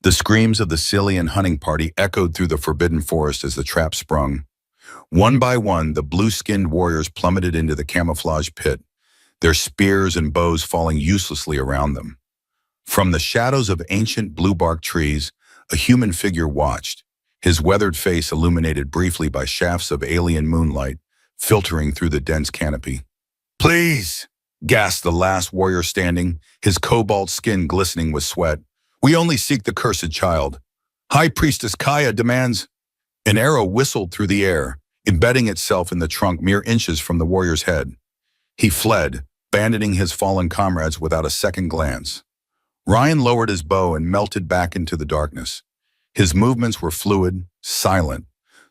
The screams of the Cillian hunting party echoed through the forbidden forest as the trap sprung. One by one, the blue-skinned warriors plummeted into the camouflage pit, their spears and bows falling uselessly around them. From the shadows of ancient blue-bark trees, a human figure watched, his weathered face illuminated briefly by shafts of alien moonlight filtering through the dense canopy. "Please!" gasped the last warrior standing, his cobalt skin glistening with sweat. "We only seek the cursed child. High Priestess Kaya demands—" An arrow whistled through the air, embedding itself in the trunk mere inches from the warrior's head. He fled, abandoning his fallen comrades without a second glance. Ryan lowered his bow and melted back into the darkness. His movements were fluid, silent,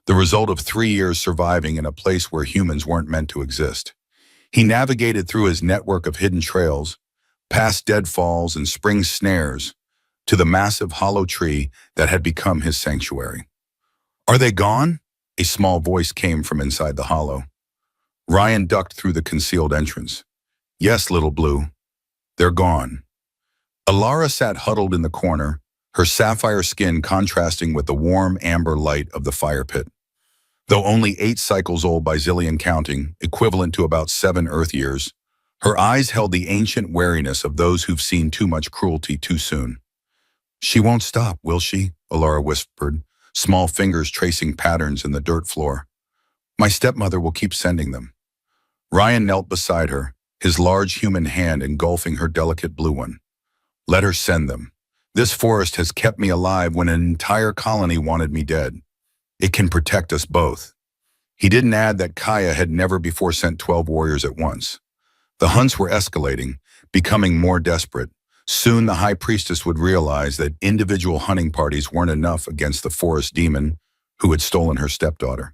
the result of 3 years surviving in a place where humans weren't meant to exist. He navigated through his network of hidden trails, past deadfalls and spring snares, to the massive hollow tree that had become his sanctuary. "Are they gone?" A small voice came from inside the hollow. Ryan ducked through the concealed entrance. "Yes, little blue. They're gone." Alara sat huddled in the corner, her sapphire skin contrasting with the warm amber light of the fire pit. Though only 8 cycles old by Zillion counting, equivalent to about 7 Earth years, her eyes held the ancient wariness of those who've seen too much cruelty too soon. "She won't stop, will she?" Alara whispered, small fingers tracing patterns in the dirt floor. "My stepmother will keep sending them." Ryan knelt beside her, his large human hand engulfing her delicate blue one. "Let her send them. This forest has kept me alive when an entire colony wanted me dead. It can protect us both." He didn't add that Kaya had never before sent 12 warriors at once. The hunts were escalating, becoming more desperate. Soon the High Priestess would realize that individual hunting parties weren't enough against the forest demon who had stolen her stepdaughter.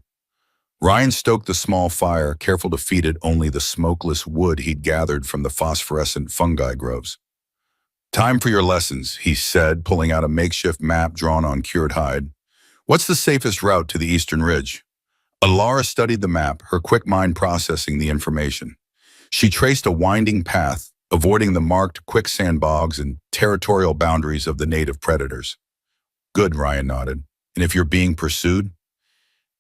Ryan stoked the small fire, careful to feed it only the smokeless wood he'd gathered from the phosphorescent fungi groves. "Time for your lessons," he said, pulling out a makeshift map drawn on cured hide. "What's the safest route to the eastern ridge?" Alara studied the map, her quick mind processing the information. She traced a winding path, avoiding the marked quicksand bogs and territorial boundaries of the native predators. "Good," Ryan nodded. "And if you're being pursued?"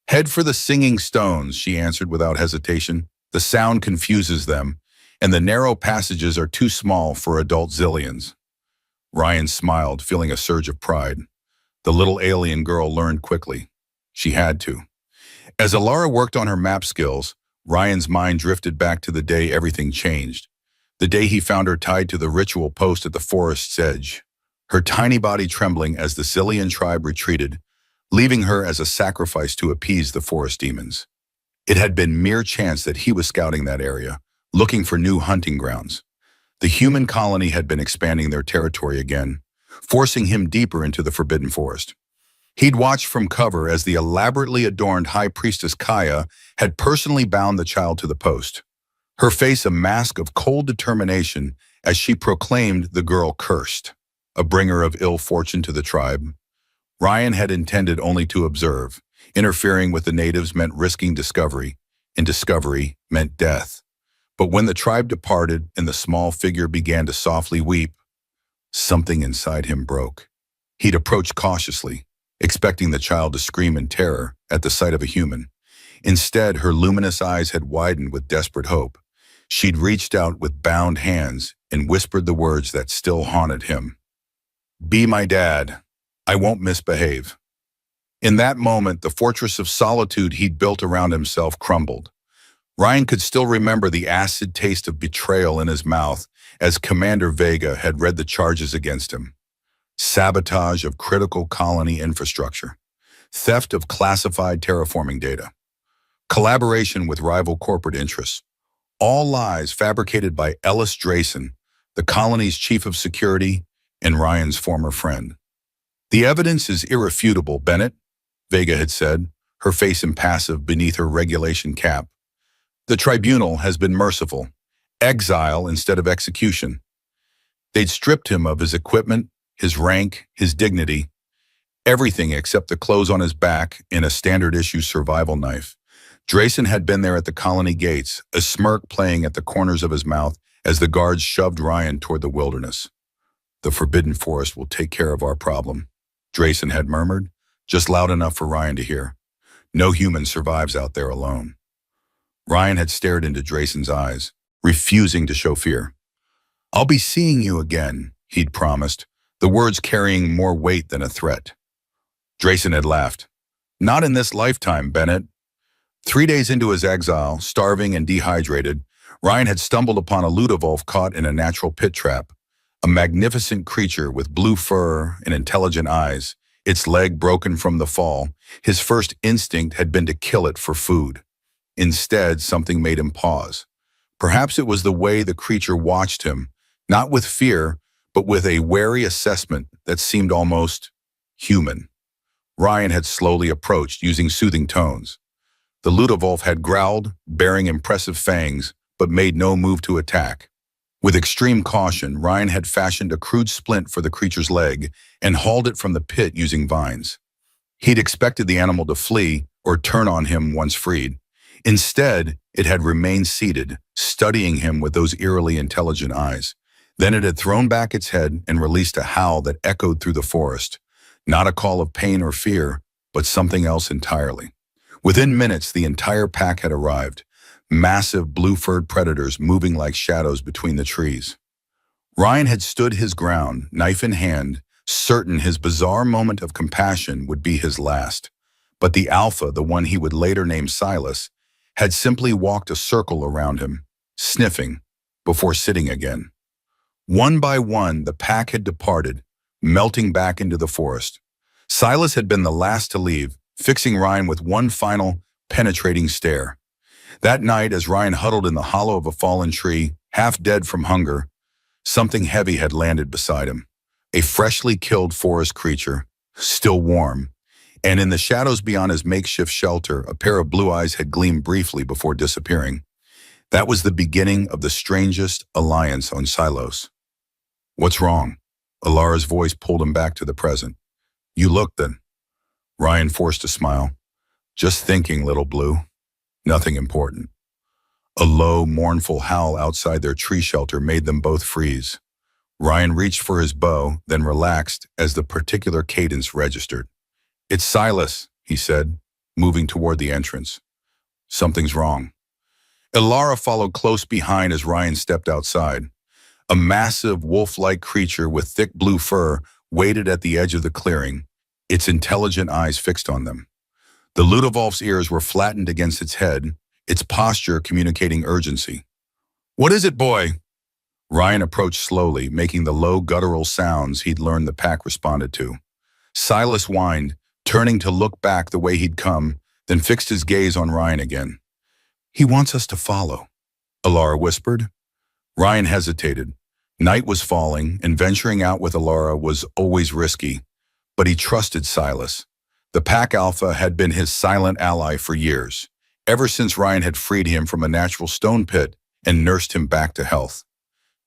"Head for the singing stones," she answered without hesitation. "The sound confuses them, and the narrow passages are too small for adult Zillions." Ryan smiled, feeling a surge of pride. The little alien girl learned quickly. She had to. As Alara worked on her map skills, Ryan's mind drifted back to the day everything changed. The day he found her tied to the ritual post at the forest's edge, her tiny body trembling as the Cillian tribe retreated, leaving her as a sacrifice to appease the forest demons. It had been mere chance that he was scouting that area, looking for new hunting grounds. The human colony had been expanding their territory again, forcing him deeper into the forbidden forest. He'd watched from cover as the elaborately adorned High Priestess Kaya had personally bound the child to the post, her face a mask of cold determination as she proclaimed the girl cursed, a bringer of ill fortune to the tribe. Ryan had intended only to observe. Interfering with the natives meant risking discovery, and discovery meant death. But when the tribe departed and the small figure began to softly weep, something inside him broke. He'd approached cautiously, expecting the child to scream in terror at the sight of a human. Instead, her luminous eyes had widened with desperate hope. She'd reached out with bound hands and whispered the words that still haunted him. "Be my dad. I won't misbehave." In that moment, the fortress of solitude he'd built around himself crumbled. Ryan could still remember the acid taste of betrayal in his mouth as Commander Vega had read the charges against him. Sabotage of critical colony infrastructure, theft of classified terraforming data, collaboration with rival corporate interests, all lies fabricated by Ellis Drayson, the colony's chief of security and Ryan's former friend. "The evidence is irrefutable, Bennett," Vega had said, her face impassive beneath her regulation cap. "The tribunal has been merciful. Exile instead of execution." They'd stripped him of his equipment, his rank, his dignity, everything except the clothes on his back and a standard-issue survival knife. Drayson had been there at the colony gates, a smirk playing at the corners of his mouth as the guards shoved Ryan toward the wilderness. "The forbidden forest will take care of our problem." Drayson had murmured, just loud enough for Ryan to hear. No human survives out there alone. Ryan had stared into Drayson's eyes, refusing to show fear. I'll be seeing you again, he'd promised, the words carrying more weight than a threat. Drayson had laughed. Not in this lifetime, Bennett. 3 days into his exile, starving and dehydrated, Ryan had stumbled upon a Ludovolf caught in a natural pit trap. A magnificent creature with blue fur and intelligent eyes, its leg broken from the fall. His first instinct had been to kill it for food. Instead, something made him pause. Perhaps it was the way the creature watched him, not with fear, but with a wary assessment that seemed almost human. Ryan had slowly approached, using soothing tones. The Ludovolf had growled, baring impressive fangs, but made no move to attack. With extreme caution, Ryan had fashioned a crude splint for the creature's leg and hauled it from the pit using vines. He'd expected the animal to flee or turn on him once freed. Instead, it had remained seated, studying him with those eerily intelligent eyes. Then it had thrown back its head and released a howl that echoed through the forest. Not a call of pain or fear, but something else entirely. Within minutes, the entire pack had arrived, massive blue-furred predators moving like shadows between the trees. Ryan had stood his ground, knife in hand, certain his bizarre moment of compassion would be his last. But the alpha, the one he would later name Silas, had simply walked a circle around him, sniffing, before sitting again. One by one, the pack had departed, melting back into the forest. Silas had been the last to leave, fixing Ryan with one final, penetrating stare. That night, as Ryan huddled in the hollow of a fallen tree, half dead from hunger, something heavy had landed beside him. A freshly killed forest creature, still warm, and in the shadows beyond his makeshift shelter, a pair of blue eyes had gleamed briefly before disappearing. That was the beginning of the strangest alliance on Silos. What's wrong? Alara's voice pulled him back to the present. You look then. Ryan forced a smile. Just thinking, little blue. Nothing important. A low, mournful howl outside their tree shelter made them both freeze. Ryan reached for his bow, then relaxed as the particular cadence registered. It's Silas, he said, moving toward the entrance. Something's wrong. Alara followed close behind as Ryan stepped outside. A massive, wolf-like creature with thick blue fur waited at the edge of the clearing, its intelligent eyes fixed on them. The Ludovolf's ears were flattened against its head, its posture communicating urgency. What is it, boy? Ryan approached slowly, making the low guttural sounds he'd learned the pack responded to. Silas whined, turning to look back the way he'd come, then fixed his gaze on Ryan again. He wants us to follow, Alara whispered. Ryan hesitated. Night was falling, and venturing out with Alara was always risky, but he trusted Silas. The pack alpha had been his silent ally for years, ever since Ryan had freed him from a natural stone pit and nursed him back to health.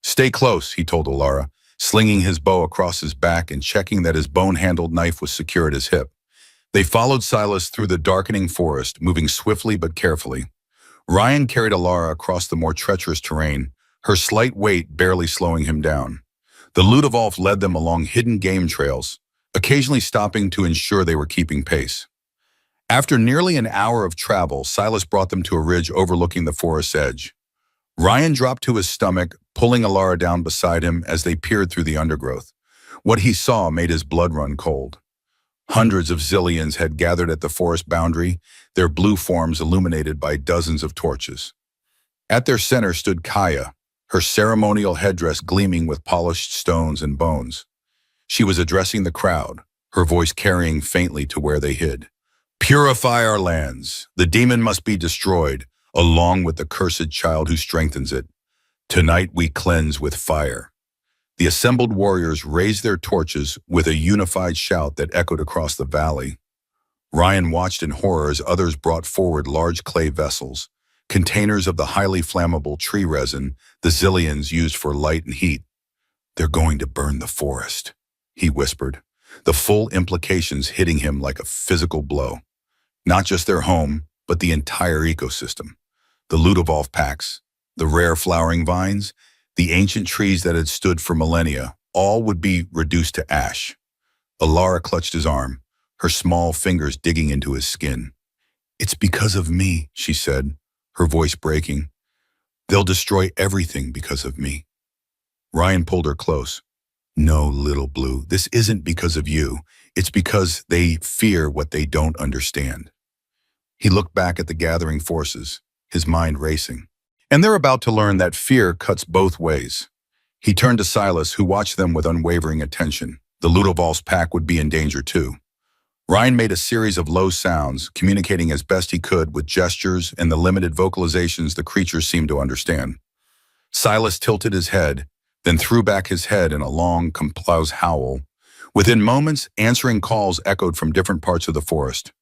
Stay close, he told Alara, slinging his bow across his back and checking that his bone-handled knife was secure at his hip. They followed Silas through the darkening forest, moving swiftly but carefully. Ryan carried Alara across the more treacherous terrain, her slight weight barely slowing him down. The Ludovolf led them along hidden game trails, occasionally stopping to ensure they were keeping pace. After nearly an hour of travel, Silas brought them to a ridge overlooking the forest's edge. Ryan dropped to his stomach, pulling Alara down beside him as they peered through the undergrowth. What he saw made his blood run cold. Hundreds of zillions had gathered at the forest boundary, their blue forms illuminated by dozens of torches. At their center stood Kaya, her ceremonial headdress gleaming with polished stones and bones. She was addressing the crowd, her voice carrying faintly to where they hid. Purify our lands. The demon must be destroyed, along with the cursed child who strengthens it. Tonight we cleanse with fire. The assembled warriors raised their torches with a unified shout that echoed across the valley. Ryan watched in horror as others brought forward large clay vessels, containers of the highly flammable tree resin the Zillions used for light and heat. They're going to burn the forest, he whispered, the full implications hitting him like a physical blow. Not just their home, but the entire ecosystem. The Ludovolf packs, the rare flowering vines, the ancient trees that had stood for millennia, all would be reduced to ash. Alara clutched his arm, her small fingers digging into his skin. "It's because of me," she said, her voice breaking. "They'll destroy everything because of me." Ryan pulled her close. "No, little blue, this isn't because of you. It's because they fear what they don't understand." He looked back at the gathering forces, his mind racing. And they're about to learn that fear cuts both ways. He turned to Silas, who watched them with unwavering attention. The Ludoval's pack would be in danger too. Ryan made a series of low sounds, communicating as best he could with gestures and the limited vocalizations the creatures seemed to understand. Silas tilted his head, then threw back his head in a long, complex howl. Within moments, answering calls echoed from different parts of the forest.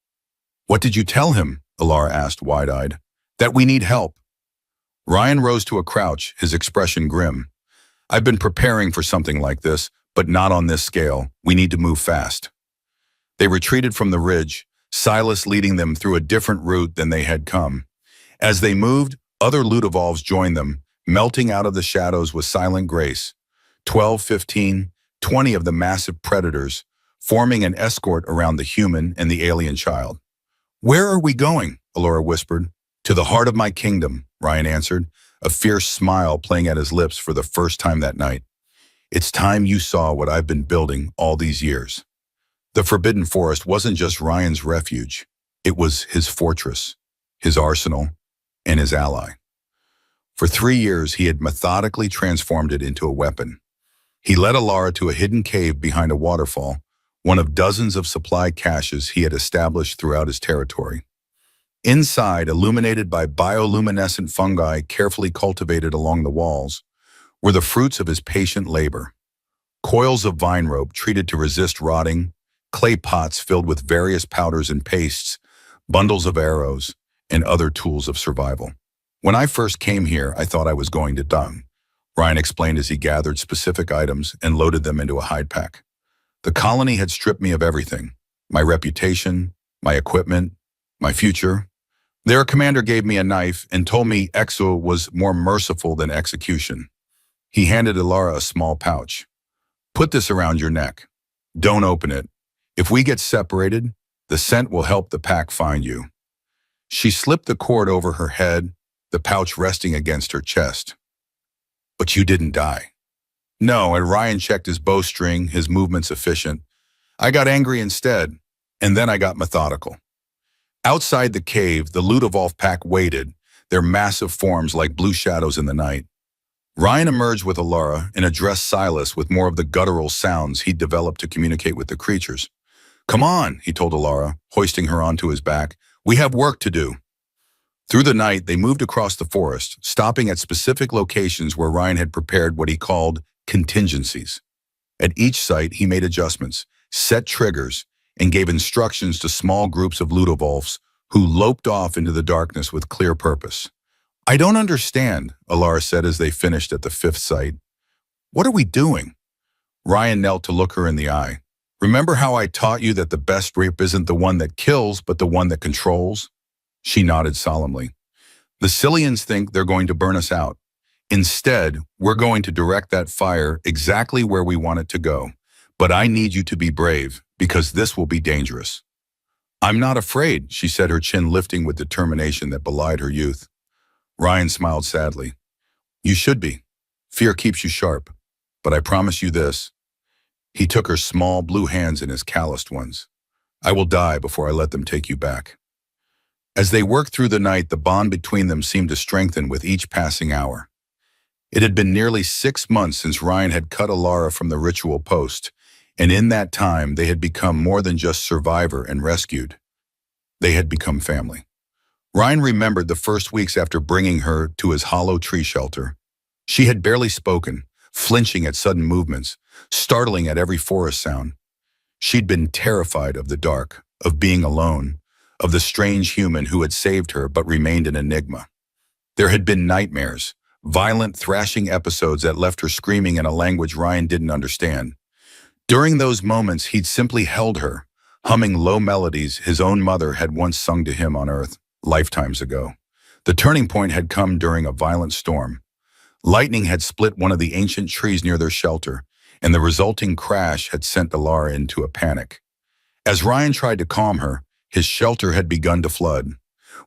"What did you tell him?" Alara asked, wide-eyed. "That we need help." Ryan rose to a crouch, his expression grim. "I've been preparing for something like this, but not on this scale. We need to move fast." They retreated from the ridge, Silas leading them through a different route than they had come. As they moved, other Ludovalves joined them, melting out of the shadows with silent grace. 12, 15, 20 of the massive predators, forming an escort around the human and the alien child. "Where are we going?" Alara whispered. "To the heart of my kingdom," Ryan answered, a fierce smile playing at his lips for the first time that night. "It's time you saw what I've been building all these years." The Forbidden Forest wasn't just Ryan's refuge. It was his fortress, his arsenal, and his ally. For 3 years, he had methodically transformed it into a weapon. He led Alara to a hidden cave behind a waterfall, one of dozens of supply caches he had established throughout his territory. Inside, illuminated by bioluminescent fungi carefully cultivated along the walls, were the fruits of his patient labor. Coils of vine rope treated to resist rotting, clay pots filled with various powders and pastes, bundles of arrows, and other tools of survival. "When I first came here, I thought I was going to die," Ryan explained as he gathered specific items and loaded them into a hide pack. "The colony had stripped me of everything, my reputation, my equipment, my future. Their commander gave me a knife and told me Exo was more merciful than execution." He handed Alara a small pouch. "Put this around your neck. Don't open it. If we get separated, the scent will help the pack find you." She slipped the cord over her head, the pouch resting against her chest. "But you didn't die." "No," and Ryan checked his bowstring, his movements efficient. "I got angry instead, and then I got methodical." Outside the cave, the Ludovalf pack waited, their massive forms like blue shadows in the night. Ryan emerged with Alara and addressed Silas with more of the guttural sounds he'd developed to communicate with the creatures. "Come on," he told Alara, hoisting her onto his back. "We have work to do." Through the night, they moved across the forest, stopping at specific locations where Ryan had prepared what he called contingencies. At each site, he made adjustments, set triggers, and gave instructions to small groups of Ludovalfs who loped off into the darkness with clear purpose. "I don't understand," Alara said as they finished at the 5th site. "What are we doing?" Ryan knelt to look her in the eye. "Remember how I taught you that the best rape isn't the one that kills, but the one that controls?" She nodded solemnly. "The Cillians think they're going to burn us out. Instead, we're going to direct that fire exactly where we want it to go. But I need you to be brave, because this will be dangerous." "I'm not afraid," she said, her chin lifting with determination that belied her youth. Ryan smiled sadly. "You should be. Fear keeps you sharp. But I promise you this." He took her small blue hands in his calloused ones. "I will die before I let them take you back." As they worked through the night, the bond between them seemed to strengthen with each passing hour. It had been nearly 6 months since Ryan had cut Alara from the ritual post, and in that time they had become more than just survivor and rescued. They had become family. Ryan remembered the first weeks after bringing her to his hollow tree shelter. She had barely spoken, flinching at sudden movements, startling at every forest sound. She'd been terrified of the dark, of being alone, of the strange human who had saved her but remained an enigma. There had been nightmares, violent, thrashing episodes that left her screaming in a language Ryan didn't understand. During those moments, he'd simply held her, humming low melodies his own mother had once sung to him on Earth, lifetimes ago. The turning point had come during a violent storm. Lightning had split one of the ancient trees near their shelter, and the resulting crash had sent Alara into a panic. As Ryan tried to calm her, his shelter had begun to flood.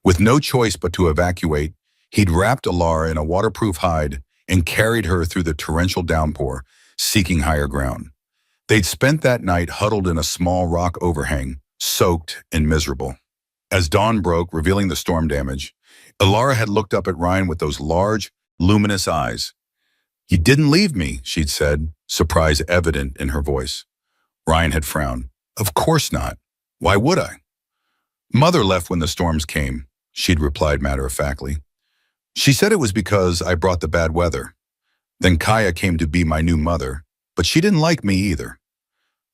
With no choice but to evacuate, he'd wrapped Alara in a waterproof hide and carried her through the torrential downpour, seeking higher ground. They'd spent that night huddled in a small rock overhang, soaked and miserable. As dawn broke, revealing the storm damage, Alara had looked up at Ryan with those large, luminous eyes. "You didn't leave me," she'd said, surprise evident in her voice. Ryan had frowned. "Of course not. Why would I?" "Mother left when the storms came," she'd replied matter-of-factly. "She said it was because I brought the bad weather. Then Kaya came to be my new mother, but she didn't like me either."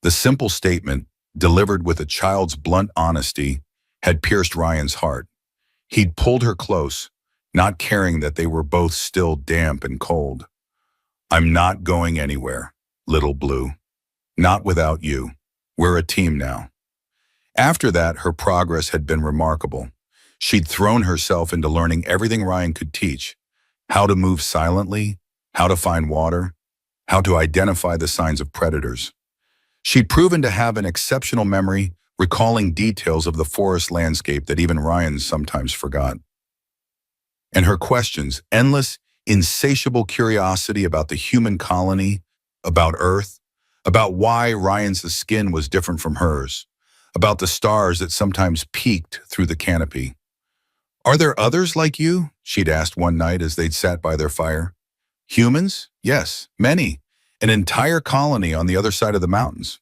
The simple statement, delivered with a child's blunt honesty, had pierced Ryan's heart. He'd pulled her close, not caring that they were both still damp and cold. "I'm not going anywhere, little blue. Not without you. We're a team now." After that, her progress had been remarkable. She'd thrown herself into learning everything Ryan could teach: how to move silently, how to find water, how to identify the signs of predators. She'd proven to have an exceptional memory, recalling details of the forest landscape that even Ryan sometimes forgot. And her questions, endless, insatiable curiosity about the human colony, about Earth, about why Ryan's skin was different from hers, about the stars that sometimes peeked through the canopy. "Are there others like you?" she'd asked one night as they'd sat by their fire. "Humans? Yes, many. An entire colony on the other side of the mountains."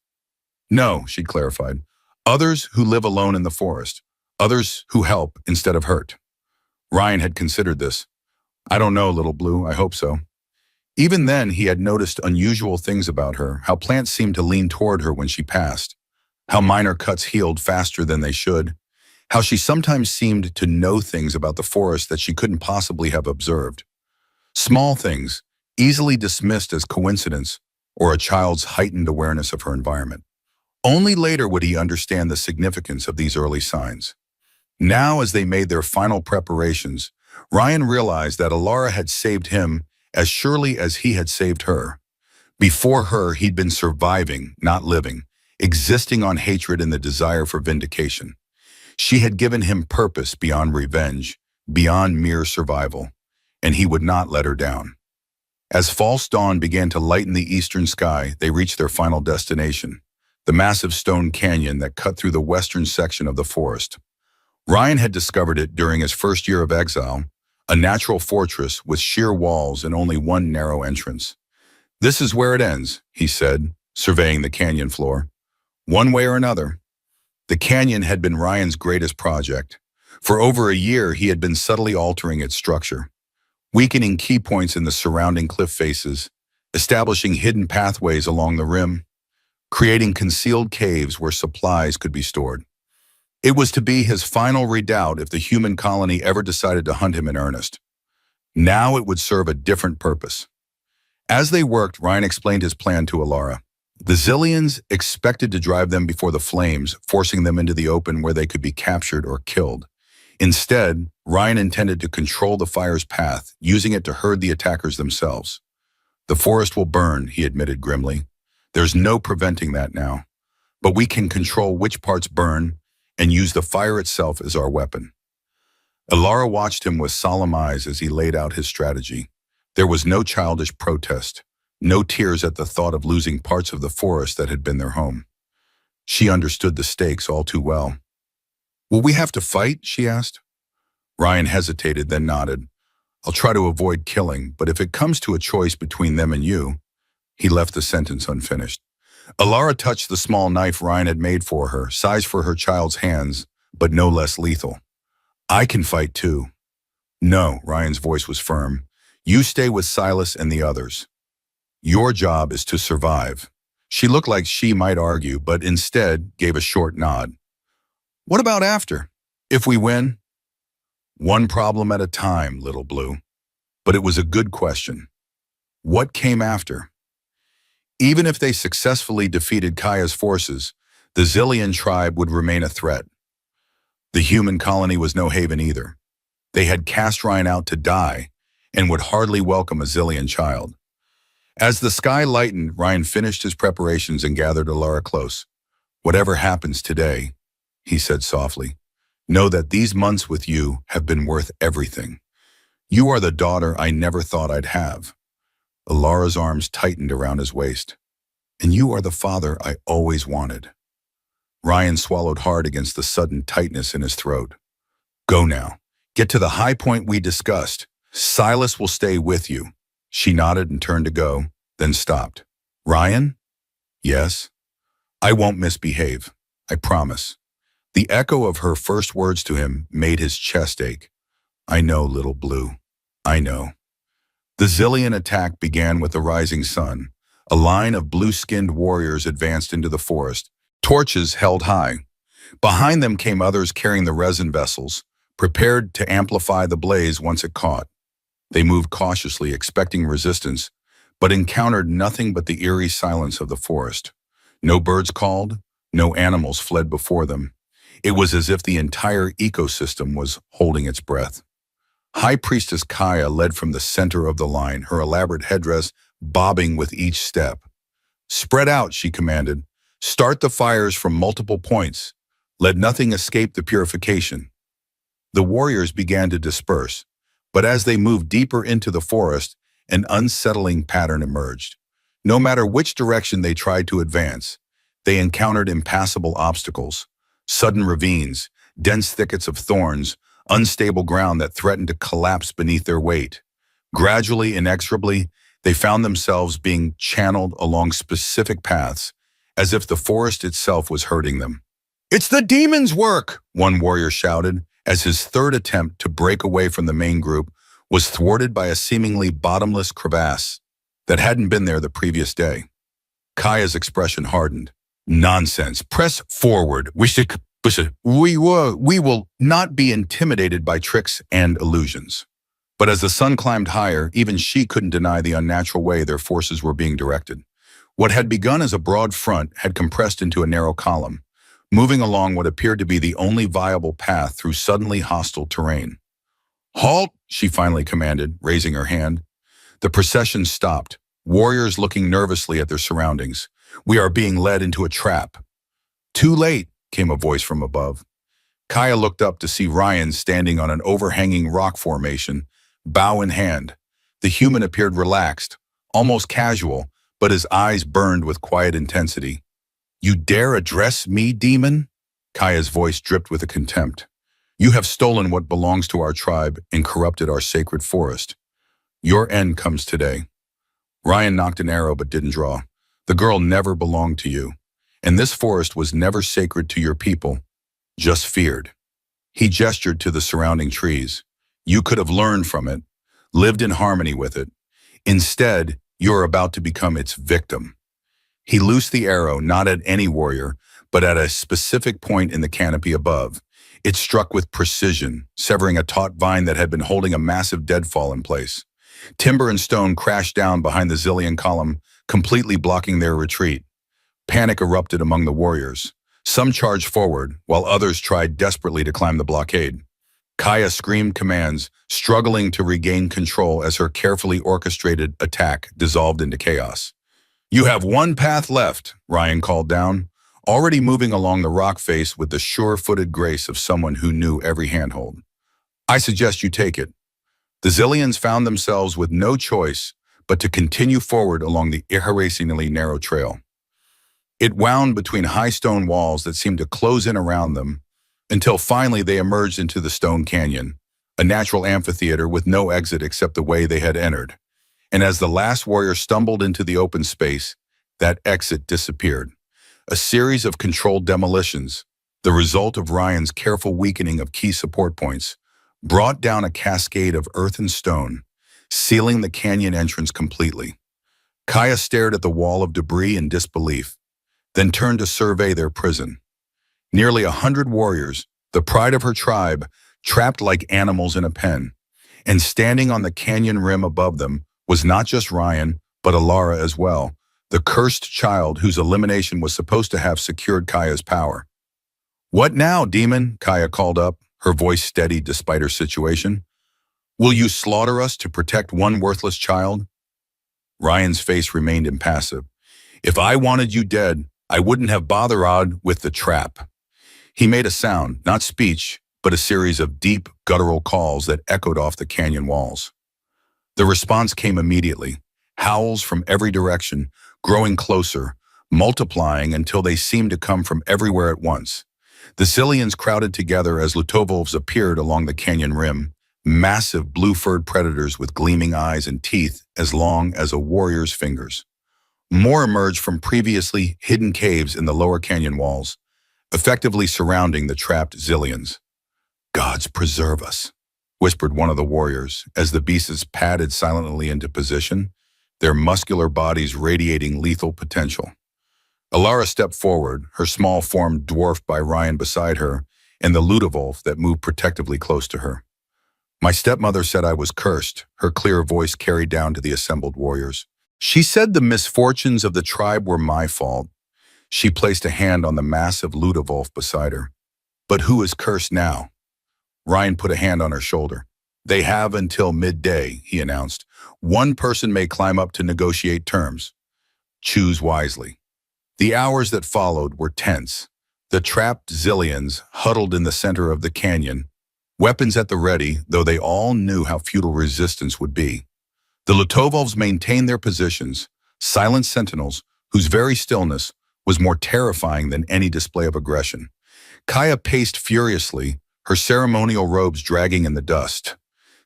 "No," she'd clarified. "Others who live alone in the forest. Others who help instead of hurt." Ryan had considered this. "I don't know, little blue. I hope so." Even then, he had noticed unusual things about her: how plants seemed to lean toward her when she passed, how minor cuts healed faster than they should, how she sometimes seemed to know things about the forest that she couldn't possibly have observed. Small things, easily dismissed as coincidence or a child's heightened awareness of her environment. Only later would he understand the significance of these early signs. Now, as they made their final preparations, Ryan realized that Alara had saved him as surely as he had saved her. Before her, he'd been surviving, not living, existing on hatred and the desire for vindication. She had given him purpose beyond revenge, beyond mere survival, and he would not let her down. As false dawn began to lighten the eastern sky, they reached their final destination, the massive stone canyon that cut through the western section of the forest. Ryan had discovered it during his first year of exile, a natural fortress with sheer walls and only one narrow entrance. "This is where it ends," he said, surveying the canyon floor. "One way or another." The canyon had been Ryan's greatest project. For over a year, he had been subtly altering its structure, weakening key points in the surrounding cliff faces, establishing hidden pathways along the rim, creating concealed caves where supplies could be stored. It was to be his final redoubt if the human colony ever decided to hunt him in earnest. Now it would serve a different purpose. As they worked, Ryan explained his plan to Alara. The Zillions expected to drive them before the flames, forcing them into the open where they could be captured or killed. Instead, Ryan intended to control the fire's path, using it to herd the attackers themselves. "The forest will burn," he admitted grimly. "There's no preventing that now. But we can control which parts burn and use the fire itself as our weapon." Alara watched him with solemn eyes as he laid out his strategy. There was no childish protest, no tears at the thought of losing parts of the forest that had been their home. She understood the stakes all too well. "Will we have to fight?" she asked. Ryan hesitated, then nodded. "I'll try to avoid killing, but if it comes to a choice between them and you—" He left the sentence unfinished. Alara touched the small knife Ryan had made for her, size for her child's hands, but no less lethal. "I can fight too." "No," Ryan's voice was firm. "You stay with Silas and the others. Your job is to survive." She looked like she might argue, but instead gave a short nod. "What about after? If we win?" "One problem at a time, little blue." But it was a good question. What came after? Even if they successfully defeated Kaya's forces, the Zillion tribe would remain a threat. The human colony was no haven either. They had cast Ryan out to die and would hardly welcome a Zillion child. As the sky lightened, Ryan finished his preparations and gathered Alara close. "Whatever happens today," he said softly, "know that these months with you have been worth everything. You are the daughter I never thought I'd have." Alara's arms tightened around his waist. "And you are the father I always wanted." Ryan swallowed hard against the sudden tightness in his throat. "Go now. Get to the high point we discussed. Silas will stay with you." She nodded and turned to go, then stopped. "Ryan?" "Yes?" "I won't misbehave. I promise." The echo of her first words to him made his chest ache. "I know, little blue. I know." The Zillion attack began with the rising sun. A line of blue-skinned warriors advanced into the forest, torches held high. Behind them came others carrying the resin vessels, prepared to amplify the blaze once it caught. They moved cautiously, expecting resistance, but encountered nothing but the eerie silence of the forest. No birds called, no animals fled before them. It was as if the entire ecosystem was holding its breath. High Priestess Kaya led from the center of the line, her elaborate headdress bobbing with each step. "Spread out," she commanded. "Start the fires from multiple points. Let nothing escape the purification." The warriors began to disperse, but as they moved deeper into the forest, an unsettling pattern emerged. No matter which direction they tried to advance, they encountered impassable obstacles, sudden ravines, dense thickets of thorns, unstable ground that threatened to collapse beneath their weight. Gradually, inexorably, they found themselves being channeled along specific paths, as if the forest itself was hurting them. "It's the demon's work!" one warrior shouted, as his third attempt to break away from the main group was thwarted by a seemingly bottomless crevasse that hadn't been there the previous day. Kaya's expression hardened. "Nonsense. Press forward. We will not be intimidated by tricks and illusions." But as the sun climbed higher, even she couldn't deny the unnatural way their forces were being directed. What had begun as a broad front had compressed into a narrow column, moving along what appeared to be the only viable path through suddenly hostile terrain. "Halt!" she finally commanded, raising her hand. The procession stopped, warriors looking nervously at their surroundings. "We are being led into a trap." "Too late," came a voice from above. Kaya looked up to see Ryan standing on an overhanging rock formation, bow in hand. The human appeared relaxed, almost casual, but his eyes burned with quiet intensity. "You dare address me, demon?" Kaya's voice dripped with a contempt. "You have stolen what belongs to our tribe and corrupted our sacred forest. Your end comes today." Ryan knocked an arrow but didn't draw. "The girl never belonged to you, and this forest was never sacred to your people, just feared." He gestured to the surrounding trees. "You could have learned from it, lived in harmony with it. Instead, you're about to become its victim." He loosed the arrow, not at any warrior, but at a specific point in the canopy above. It struck with precision, severing a taut vine that had been holding a massive deadfall in place. Timber and stone crashed down behind the Zillion column, completely blocking their retreat. Panic erupted among the warriors. Some charged forward, while others tried desperately to climb the blockade. Kaya screamed commands, struggling to regain control as her carefully orchestrated attack dissolved into chaos. "You have one path left," Ryan called down, already moving along the rock face with the sure-footed grace of someone who knew every handhold. "I suggest you take it." The Zillions found themselves with no choice but to continue forward along the irreasonably narrow trail. It wound between high stone walls that seemed to close in around them, until finally they emerged into the stone canyon, a natural amphitheater with no exit except the way they had entered. And as the last warrior stumbled into the open space, that exit disappeared. A series of controlled demolitions, the result of Ryan's careful weakening of key support points, brought down a cascade of earth and stone, sealing the canyon entrance completely. Kaya stared at the wall of debris in disbelief, then turned to survey their prison. Nearly 100 warriors, the pride of her tribe, trapped like animals in a pen. And standing on the canyon rim above them was not just Ryan, but Alara as well, the cursed child whose elimination was supposed to have secured Kaya's power. "What now, demon?" Kaya called up, her voice steady despite her situation. "Will you slaughter us to protect one worthless child?" Ryan's face remained impassive. If I wanted you dead, I wouldn't have bothered with the trap. He made a sound, not speech, but a series of deep, guttural calls that echoed off the canyon walls. The response came immediately, howls from every direction, growing closer, multiplying until they seemed to come from everywhere at once. The Zillions crowded together as Lutovovs appeared along the canyon rim, massive blue-furred predators with gleaming eyes and teeth as long as a warrior's fingers. More emerged from previously hidden caves in the lower canyon walls, effectively surrounding the trapped Zillions. "Gods preserve us," whispered one of the warriors as the beasts padded silently into position, their muscular bodies radiating lethal potential. Alara stepped forward, her small form dwarfed by Ryan beside her and the Ludovolf that moved protectively close to her. "My stepmother said I was cursed," her clear voice carried down to the assembled warriors. "She said the misfortunes of the tribe were my fault." She placed a hand on the massive Ludovolf beside her. "But who is cursed now?" Ryan put a hand on her shoulder. "They have until midday," he announced. "One person may climb up to negotiate terms. Choose wisely." The hours that followed were tense. The trapped Zillions huddled in the center of the canyon, weapons at the ready, though they all knew how futile resistance would be. The Lutovovs maintained their positions, silent sentinels whose very stillness was more terrifying than any display of aggression. Kaya paced furiously, her ceremonial robes dragging in the dust.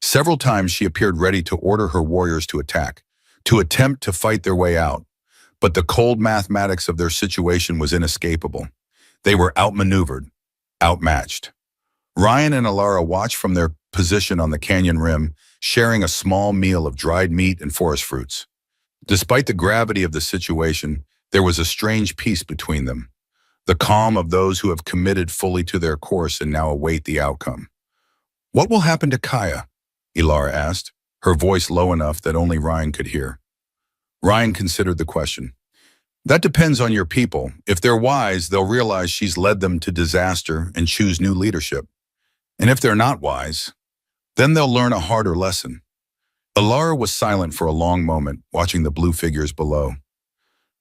Several times she appeared ready to order her warriors to attack, to attempt to fight their way out. But the cold mathematics of their situation was inescapable. They were outmaneuvered, outmatched. Ryan and Alara watched from their position on the canyon rim, sharing a small meal of dried meat and forest fruits. Despite the gravity of the situation, there was a strange peace between them, the calm of those who have committed fully to their course and now await the outcome. "What will happen to Kaya?" Alara asked, her voice low enough that only Ryan could hear. Ryan considered the question. "That depends on your people. If they're wise, they'll realize she's led them to disaster and choose new leadership. And if they're not wise, then they'll learn a harder lesson." Alara was silent for a long moment, watching the blue figures below.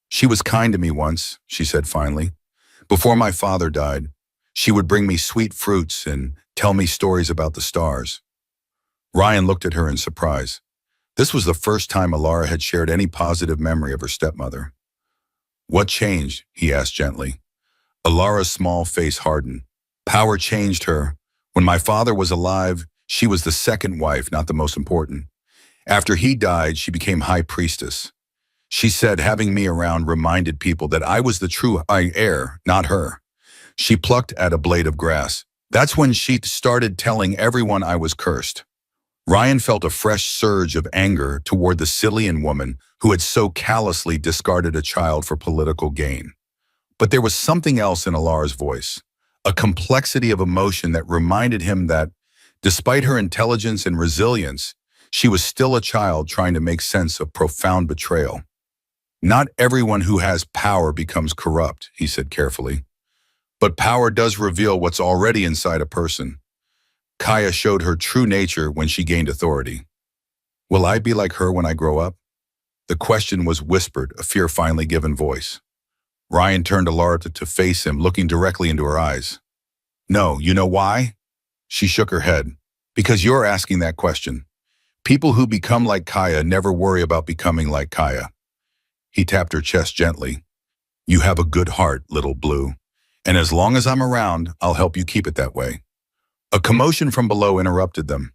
"She was kind to me once," she said finally. "Before my father died, she would bring me sweet fruits and tell me stories about the stars." Ryan looked at her in surprise. This was the first time Alara had shared any positive memory of her stepmother. "What changed?" he asked gently. Alara's small face hardened. "Power changed her. When my father was alive, she was the second wife, not the most important. After he died, she became high priestess. She said having me around reminded people that I was the true heir, not her. She plucked at a blade of grass. That's when she started telling everyone I was cursed." Ryan felt a fresh surge of anger toward the Cillian woman who had so callously discarded a child for political gain. But there was something else in Alara's voice, a complexity of emotion that reminded him that, despite her intelligence and resilience, she was still a child trying to make sense of profound betrayal. "Not everyone who has power becomes corrupt," he said carefully. "But power does reveal what's already inside a person. Kaya showed her true nature when she gained authority. Will I be like her when I grow up?" The question was whispered, a fear finally given voice. Ryan turned to Alara to face him, looking directly into her eyes. "No, you know why?" She shook her head. "Because you're asking that question. People who become like Kaya never worry about becoming like Kaya." He tapped her chest gently. "You have a good heart, little blue. And as long as I'm around, I'll help you keep it that way." A commotion from below interrupted them.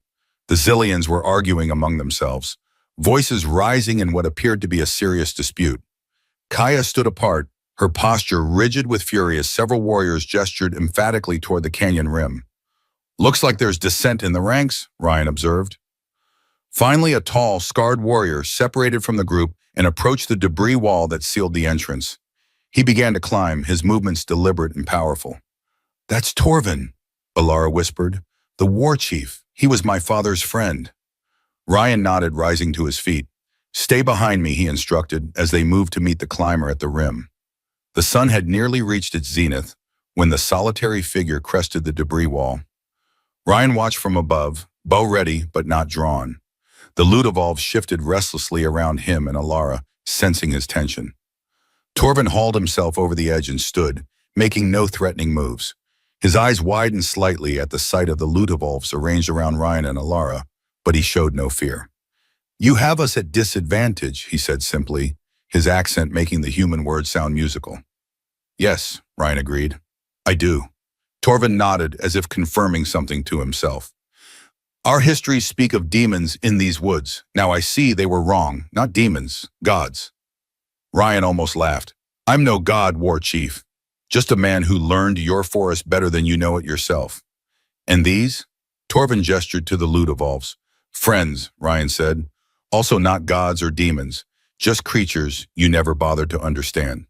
The Zillions were arguing among themselves, voices rising in what appeared to be a serious dispute. Kaya stood apart, her posture rigid with fury as several warriors gestured emphatically toward the canyon rim. "Looks like there's dissent in the ranks," Ryan observed. Finally, a tall, scarred warrior separated from the group and approached the debris wall that sealed the entrance. He began to climb, his movements deliberate and powerful. "That's Torvin," Alara whispered. "The war chief. He was my father's friend." Ryan nodded, rising to his feet. "Stay behind me," he instructed, as they moved to meet the climber at the rim. The sun had nearly reached its zenith when the solitary figure crested the debris wall. Ryan watched from above, bow ready but not drawn. The Ludovolf shifted restlessly around him and Alara, sensing his tension. Torvin hauled himself over the edge and stood, making no threatening moves. His eyes widened slightly at the sight of the Ludovolfs arranged around Ryan and Alara, but he showed no fear. "You have us at disadvantage," he said simply, his accent making the human word sound musical. "Yes," Ryan agreed. "I do." Torvin nodded as if confirming something to himself. "Our histories speak of demons in these woods. Now I see they were wrong. Not demons, gods." Ryan almost laughed. "I'm no god, war chief. Just a man who learned your forest better than you know it yourself." "And these?" Torvin gestured to the Ludovolfs. "Friends," Ryan said. "Also not gods or demons. Just creatures you never bothered to understand."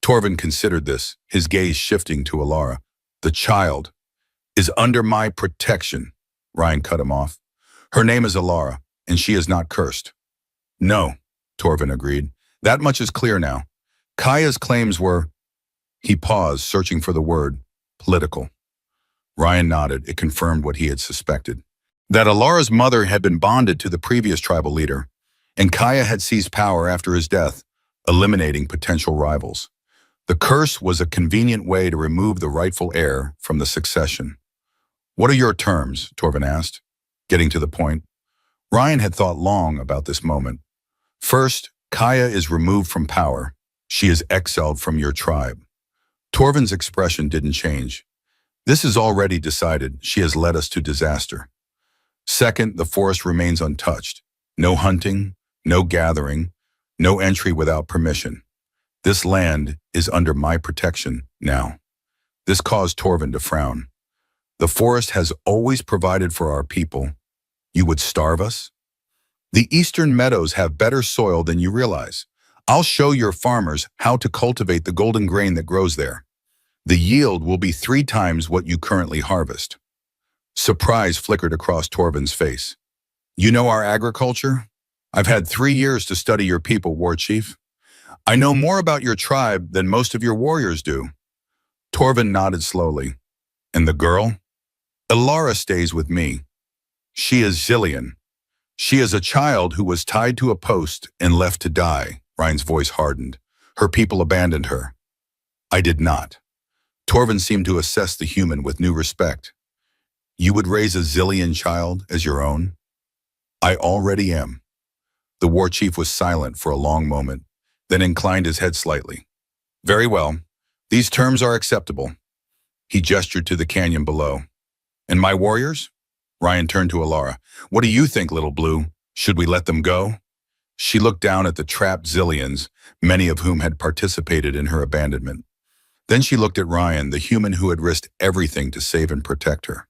Torvin considered this, his gaze shifting to Alara. "The child is under my protection," Ryan cut him off. "Her name is Alara, and she is not cursed." "No," Torvin agreed. "That much is clear now. Kaya's claims were—" He paused, searching for the word, "political." Ryan nodded. It confirmed what he had suspected. That Alara's mother had been bonded to the previous tribal leader, and Kaya had seized power after his death, eliminating potential rivals. The curse was a convenient way to remove the rightful heir from the succession. "What are your terms?" Torvin asked, getting to the point. Ryan had thought long about this moment. "First, Kaya is removed from power. She is exiled from your tribe." Torvin's expression didn't change. "This is already decided. She has led us to disaster." "Second, the forest remains untouched. No hunting, no gathering, no entry without permission. This land is under my protection now." This caused Torvin to frown. "The forest has always provided for our people. You would starve us?" "The eastern meadows have better soil than you realize. I'll show your farmers how to cultivate the golden grain that grows there. The yield will be 3 times what you currently harvest." Surprise flickered across Torvin's face. "You know our agriculture? I've had 3 years to study your people, war chief. I know more about your tribe than most of your warriors do." Torvin nodded slowly. "And the girl?" "Alara stays with me. She is Zillion. She is a child who was tied to a post and left to die." Ryan's voice hardened. "Her people abandoned her." "I did not." Torvin seemed to assess the human with new respect. "You would raise a Zillion child as your own?" "I already am." The war chief was silent for a long moment, then inclined his head slightly. "Very well. These terms are acceptable." He gestured to the canyon below. "And my warriors?" Ryan turned to Alara. "What do you think, little blue? Should we let them go?" She looked down at the trapped Zillions, many of whom had participated in her abandonment. Then she looked at Ryan, the human who had risked everything to save and protect her.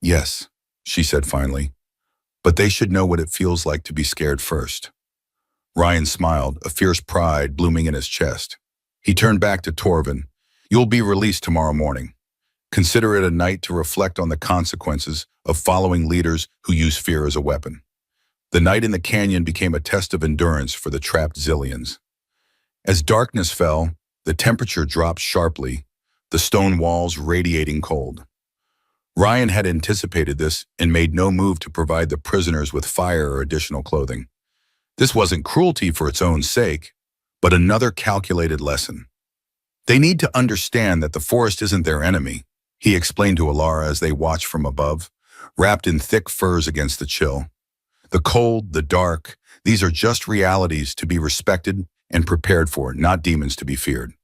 "Yes," she said finally, "but they should know what it feels like to be scared first." Ryan smiled, a fierce pride blooming in his chest. He turned back to Torvin. "You'll be released tomorrow morning. Consider it a night to reflect on the consequences of following leaders who use fear as a weapon." The night in the canyon became a test of endurance for the trapped Zillions. As darkness fell, the temperature dropped sharply, the stone walls radiating cold. Ryan had anticipated this and made no move to provide the prisoners with fire or additional clothing. This wasn't cruelty for its own sake, but another calculated lesson. "They need to understand that the forest isn't their enemy," he explained to Alara as they watched from above, wrapped in thick furs against the chill. "The cold, the dark, these are just realities to be respected and prepared for, not demons to be feared."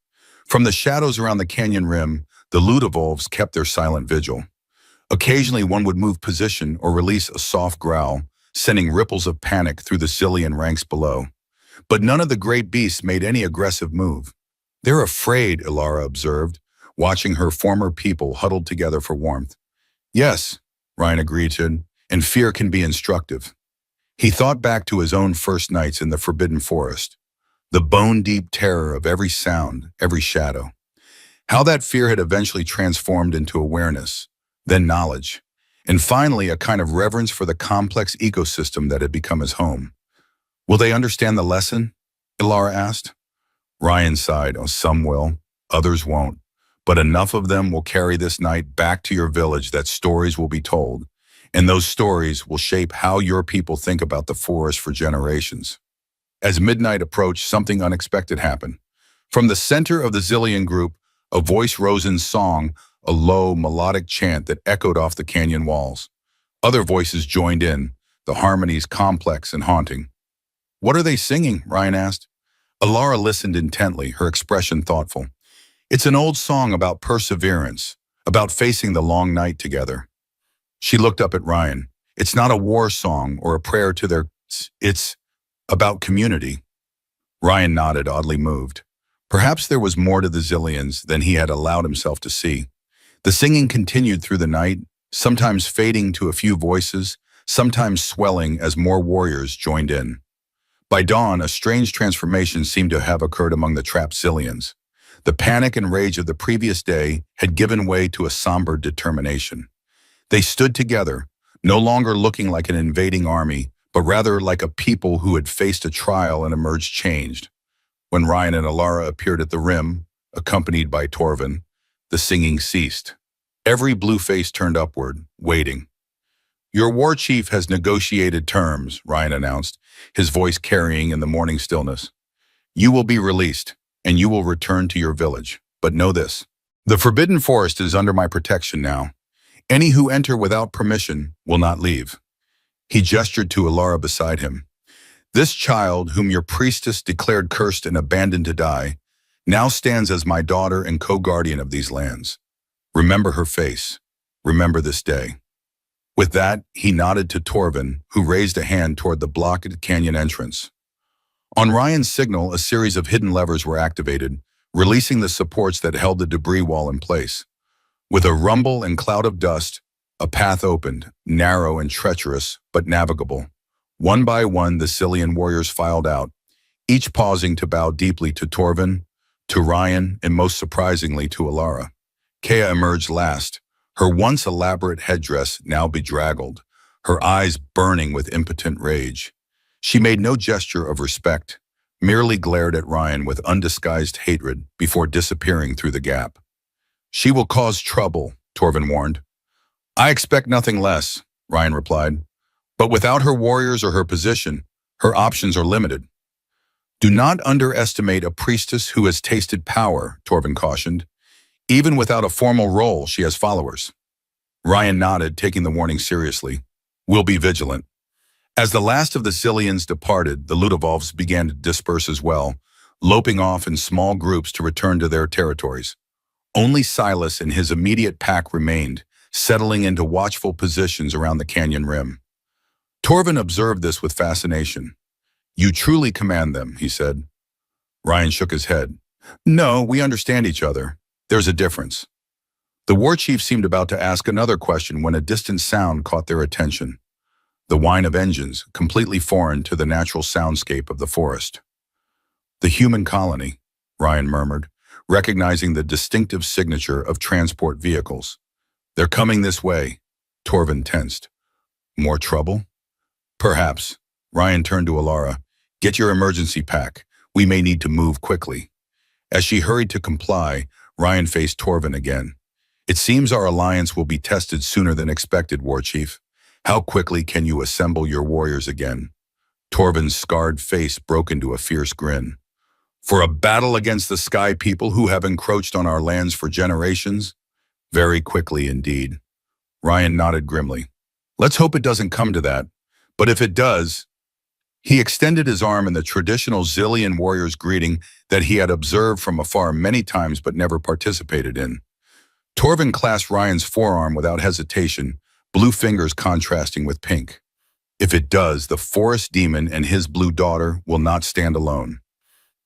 From the shadows around the canyon rim, the Ludovolfs kept their silent vigil. Occasionally one would move position or release a soft growl, sending ripples of panic through the Zillion ranks below. But none of the great beasts made any aggressive move. "They're afraid," Alara observed, watching her former people huddled together for warmth. "Yes," Ryan agreed to, "and fear can be instructive." He thought back to his own first nights in the Forbidden Forest, the bone-deep terror of every sound, every shadow. How that fear had eventually transformed into awareness, then knowledge, and finally a kind of reverence for the complex ecosystem that had become his home. "Will they understand the lesson?" Alara asked. Ryan sighed. "Oh, some will, others won't. But enough of them will carry this night back to your village that stories will be told, And those stories will shape how your people think about the forest for generations. As midnight approached, something unexpected happened. From the center of the Zillion group, a voice rose in song, a low, melodic chant that echoed off the canyon walls. Other voices joined in, the harmonies complex and haunting. "What are they singing?" Ryan asked. Alara listened intently, her expression thoughtful. "It's an old song about perseverance, about facing the long night together." She looked up at Ryan. "It's not a war song or a prayer to their... It's about community." Ryan nodded, oddly moved. Perhaps there was more to the Zillions than he had allowed himself to see. The singing continued through the night, sometimes fading to a few voices, sometimes swelling as more warriors joined in. By dawn, a strange transformation seemed to have occurred among the trapped Zillions. The panic and rage of the previous day had given way to a somber determination. They stood together, no longer looking like an invading army, but rather like a people who had faced a trial and emerged changed. When Ryan and Alara appeared at the rim, accompanied by Torvin, the singing ceased. Every blue face turned upward, waiting. "Your war chief has negotiated terms," Ryan announced, his voice carrying in the morning stillness. "You will be released, and you will return to your village. But know this: the Forbidden Forest is under my protection now. Any who enter without permission will not leave." He gestured to Alara beside him. "This child, whom your priestess declared cursed and abandoned to die, now stands as my daughter and co-guardian of these lands. Remember her face. Remember this day." With that, he nodded to Torvin, who raised a hand toward the blocked canyon entrance. On Ryan's signal, a series of hidden levers were activated, releasing the supports that held the debris wall in place. With a rumble and cloud of dust, a path opened, narrow and treacherous, but navigable. One by one, the Zillion warriors filed out, each pausing to bow deeply to Torvin, to Ryan, and most surprisingly to Alara. Kea emerged last, her once elaborate headdress now bedraggled, her eyes burning with impotent rage. She made no gesture of respect, merely glared at Ryan with undisguised hatred before disappearing through the gap. "She will cause trouble," Torvin warned. "I expect nothing less," Ryan replied. "But without her warriors or her position, her options are limited." "Do not underestimate a priestess who has tasted power," Torvin cautioned. "Even without a formal role, she has followers." Ryan nodded, taking the warning seriously. "We'll be vigilant." As the last of the Zillions departed, the Ludovolfs began to disperse as well, loping off in small groups to return to their territories. Only Silas and his immediate pack remained, settling into watchful positions around the canyon rim. Torvin observed this with fascination. "You truly command them," he said. Ryan shook his head. "No, we understand each other. There's a difference." The war chief seemed about to ask another question when a distant sound caught their attention. The whine of engines, completely foreign to the natural soundscape of the forest. "The human colony," Ryan murmured, recognizing the distinctive signature of transport vehicles. "They're coming this way." Torvin tensed. "More trouble?" "Perhaps." Ryan turned to Alara. "Get your emergency pack. We may need to move quickly." As she hurried to comply, Ryan faced Torvin again. "It seems our alliance will be tested sooner than expected, War Chief. How quickly can you assemble your warriors again?" Torvin's scarred face broke into a fierce grin. "For a battle against the Sky People who have encroached on our lands for generations? Very quickly indeed." Ryan nodded grimly. "Let's hope it doesn't come to that. But if it does..." He extended his arm in the traditional Zillion warrior's greeting that he had observed from afar many times but never participated in. Torvin clasped Ryan's forearm without hesitation, blue fingers contrasting with pink. "If it does, the forest demon and his blue daughter will not stand alone."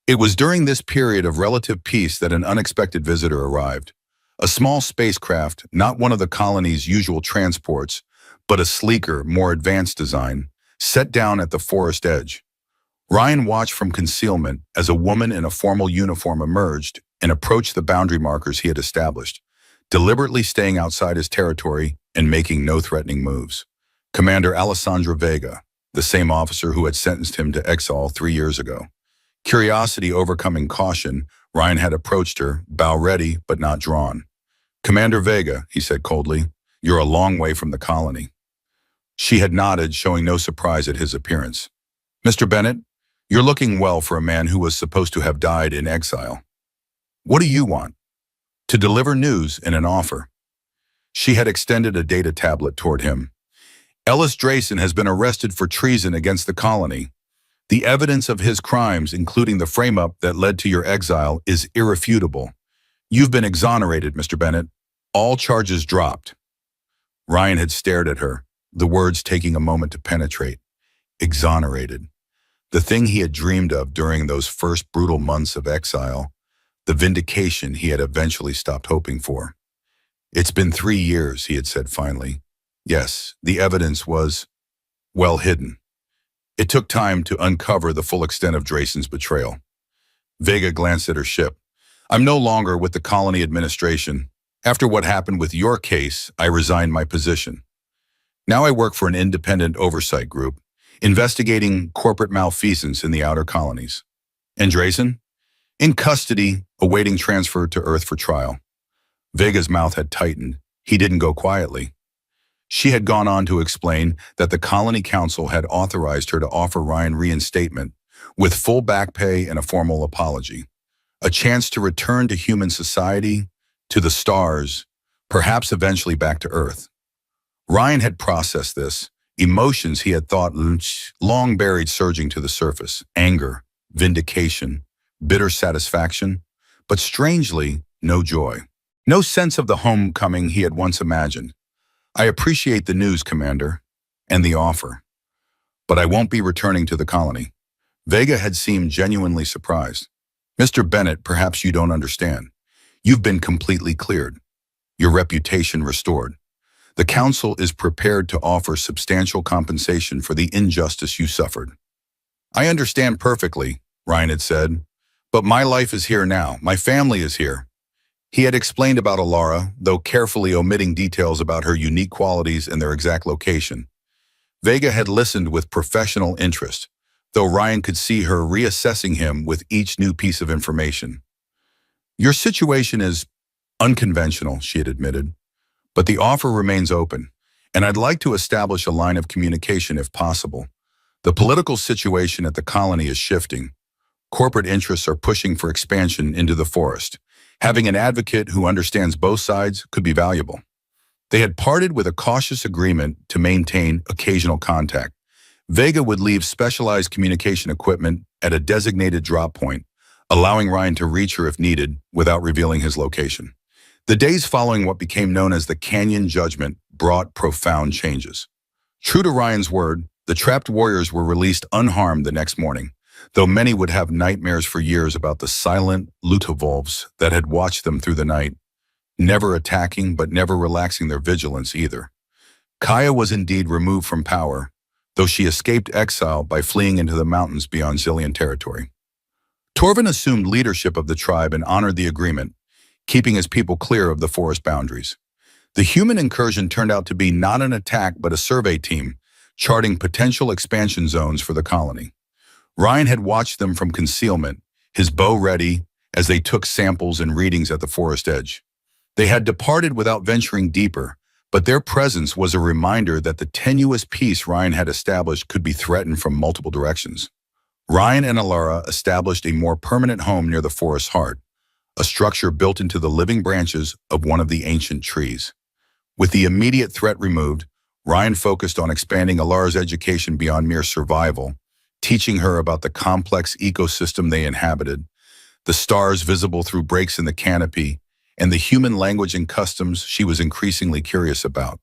It was during this period of relative peace that an unexpected visitor arrived. A small spacecraft, not one of the colony's usual transports, but a sleeker, more advanced design, set down at the forest edge. Ryan watched from concealment as a woman in a formal uniform emerged and approached the boundary markers he had established, deliberately staying outside his territory and making no threatening moves. Commander Alessandra Vega, the same officer who had sentenced him to exile 3 years ago. Curiosity overcoming caution, Ryan had approached her, bow ready but not drawn. "Commander Vega," he said coldly, "you're a long way from the colony." She had nodded, showing no surprise at his appearance. Mr. Bennett, you're looking well for a man who was supposed to have died in exile. What do you want? To deliver news and an offer. She had extended a data tablet toward him. Ellis Drayson has been arrested for treason against the colony. The evidence of his crimes, including the frame-up that led to your exile, is irrefutable. You've been exonerated, Mr. Bennett. All charges dropped. Ryan had stared at her, the words taking a moment to penetrate. Exonerated. The thing he had dreamed of during those first brutal months of exile. The vindication he had eventually stopped hoping for. It's been 3 years, he had said finally. Yes, the evidence was, well, hidden. It took time to uncover the full extent of Drayson's betrayal. Vega glanced at her ship. I'm no longer with the colony administration. After what happened with your case, I resigned my position. Now I work for an independent oversight group, investigating corporate malfeasance in the outer colonies. And Drayson? In custody, awaiting transfer to Earth for trial. Vega's mouth had tightened. He didn't go quietly. She had gone on to explain that the Colony Council had authorized her to offer Ryan reinstatement with full back pay and a formal apology. A chance to return to human society, to the stars, perhaps eventually back to Earth. Ryan had processed this, emotions he had thought long buried surging to the surface, anger, vindication, bitter satisfaction, but strangely, no joy. No sense of the homecoming he had once imagined. I appreciate the news, Commander, and the offer, but I won't be returning to the colony. Vega had seemed genuinely surprised. Mr. Bennett, perhaps you don't understand. You've been completely cleared, your reputation restored. The Council is prepared to offer substantial compensation for the injustice you suffered. I understand perfectly, Ryan had said, but my life is here now. My family is here. He had explained about Alara, though carefully omitting details about her unique qualities and their exact location. Vega had listened with professional interest, though Ryan could see her reassessing him with each new piece of information. Your situation is unconventional, she had admitted, but the offer remains open, and I'd like to establish a line of communication if possible. The political situation at the colony is shifting. Corporate interests are pushing for expansion into the forest. Having an advocate who understands both sides could be valuable. They had parted with a cautious agreement to maintain occasional contact. Vega would leave specialized communication equipment at a designated drop point, allowing Ryan to reach her if needed without revealing his location. The days following what became known as the Canyon Judgment brought profound changes. True to Ryan's word, the trapped warriors were released unharmed the next morning, though many would have nightmares for years about the silent Lutavolves that had watched them through the night, never attacking but never relaxing their vigilance either. Kaya was indeed removed from power, though she escaped exile by fleeing into the mountains beyond Zillion territory. Torvin assumed leadership of the tribe and honored the agreement, keeping his people clear of the forest boundaries. The human incursion turned out to be not an attack but a survey team, charting potential expansion zones for the colony. Ryan had watched them from concealment, his bow ready, as they took samples and readings at the forest edge. They had departed without venturing deeper, but their presence was a reminder that the tenuous peace Ryan had established could be threatened from multiple directions. Ryan and Alara established a more permanent home near the forest's heart, a structure built into the living branches of one of the ancient trees. With the immediate threat removed, Ryan focused on expanding Alara's education beyond mere survival, teaching her about the complex ecosystem they inhabited, the stars visible through breaks in the canopy, and the human language and customs she was increasingly curious about.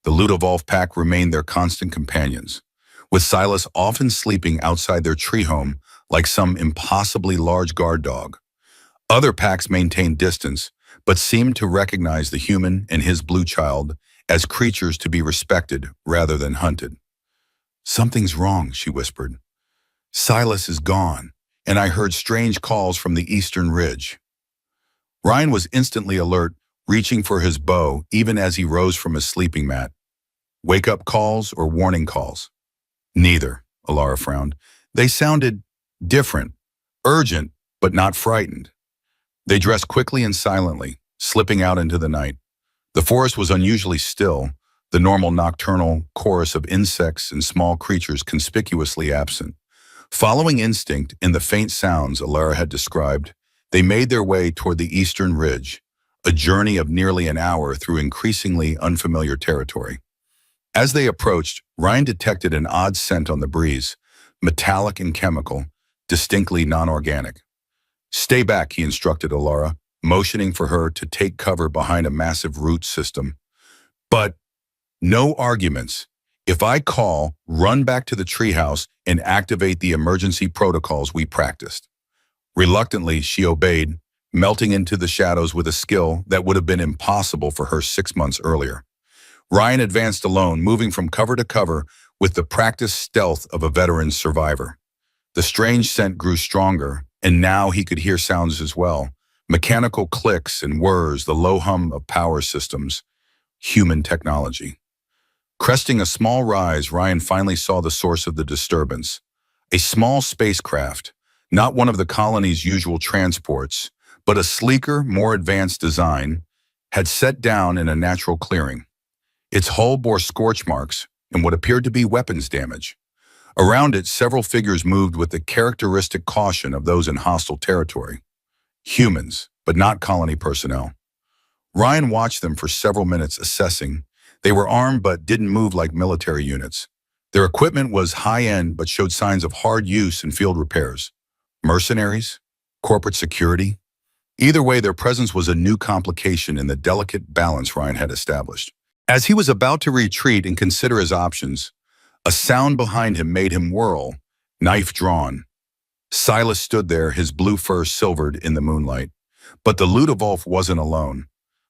The Ludovolf pack remained their constant companions, with Silas often sleeping outside their tree home like some impossibly large guard dog. Other packs maintained distance, but seemed to recognize the human and his blue child as creatures to be respected rather than hunted. Something's wrong, she whispered. Silas is gone, and I heard strange calls from the eastern ridge. Ryan was instantly alert, reaching for his bow even as he rose from his sleeping mat. Wake-up calls or warning calls? Neither, Alara frowned. They sounded different, urgent, but not frightened. They dressed quickly and silently, slipping out into the night. The forest was unusually still, the normal nocturnal chorus of insects and small creatures conspicuously absent. Following instinct in the faint sounds Alara had described, they made their way toward the eastern ridge, a journey of nearly an hour through increasingly unfamiliar territory. As they approached, Ryan detected an odd scent on the breeze, metallic and chemical, distinctly non-organic. "Stay back," he instructed Alara, motioning for her to take cover behind a massive root system. "But no arguments. If I call, run back to the treehouse and activate the emergency protocols we practiced." Reluctantly, she obeyed, melting into the shadows with a skill that would have been impossible for her 6 months earlier. Ryan advanced alone, moving from cover to cover with the practiced stealth of a veteran survivor. The strange scent grew stronger, and now he could hear sounds as well. Mechanical clicks and whirs, the low hum of power systems. Human technology. Cresting a small rise, Ryan finally saw the source of the disturbance. A small spacecraft, not one of the colony's usual transports, but a sleeker, more advanced design, had set down in a natural clearing. Its hull bore scorch marks and what appeared to be weapons damage. Around it, several figures moved with the characteristic caution of those in hostile territory. Humans, but not colony personnel. Ryan watched them for several minutes, assessing. They were armed but didn't move like military units. Their equipment was high-end but showed signs of hard use and field repairs. Mercenaries? Corporate security? Either way, their presence was a new complication in the delicate balance Ryan had established. As he was about to retreat and consider his options, a sound behind him made him whirl, knife drawn. Silas stood there, his blue fur silvered in the moonlight. But the Ludovolf wasn't alone.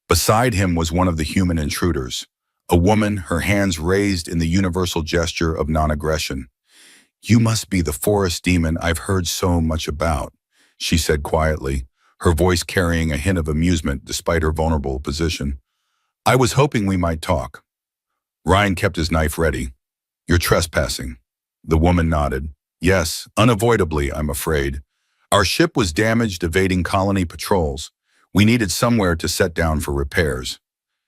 Beside him was one of the human intruders, a woman, her hands raised in the universal gesture of non-aggression. "You must be the forest demon I've heard so much about," she said quietly, her voice carrying a hint of amusement despite her vulnerable position. "I was hoping we might talk." Ryan kept his knife ready. "You're trespassing." The woman nodded. "Yes, unavoidably, I'm afraid. Our ship was damaged evading colony patrols. We needed somewhere to set down for repairs."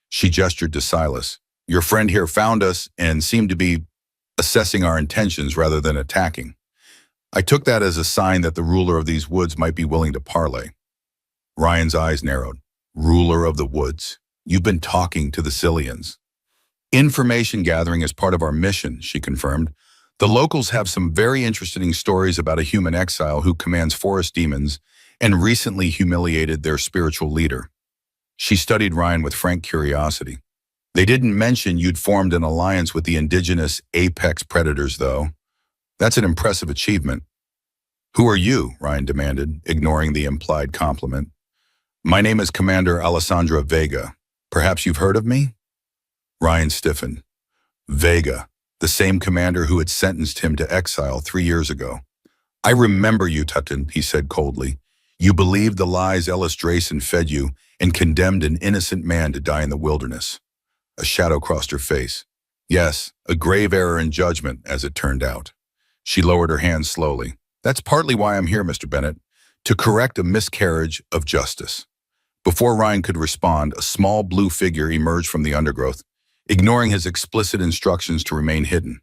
She gestured to Silas. "Your friend here found us and seemed to be assessing our intentions rather than attacking. I took that as a sign that the ruler of these woods might be willing to parley." Ryan's eyes narrowed. "Ruler of the woods? You've been talking to the Zillions." "Information gathering is part of our mission," she confirmed. "The locals have some very interesting stories about a human exile who commands forest demons and recently humiliated their spiritual leader." She studied Ryan with frank curiosity. "They didn't mention you'd formed an alliance with the indigenous apex predators, though. That's an impressive achievement." "Who are you?" Ryan demanded, ignoring the implied compliment. "My name is Commander Alessandra Vega. Perhaps you've heard of me?" Ryan stiffened. Vega, the same commander who had sentenced him to exile 3 years ago. "I remember you, Tutton," he said coldly. "You believed the lies Ellis Drayson fed you and condemned an innocent man to die in the wilderness." A shadow crossed her face. "Yes, a grave error in judgment, as it turned out." She lowered her hands slowly. "That's partly why I'm here, Mr. Bennett, to correct a miscarriage of justice." Before Ryan could respond, a small blue figure emerged from the undergrowth, ignoring his explicit instructions to remain hidden.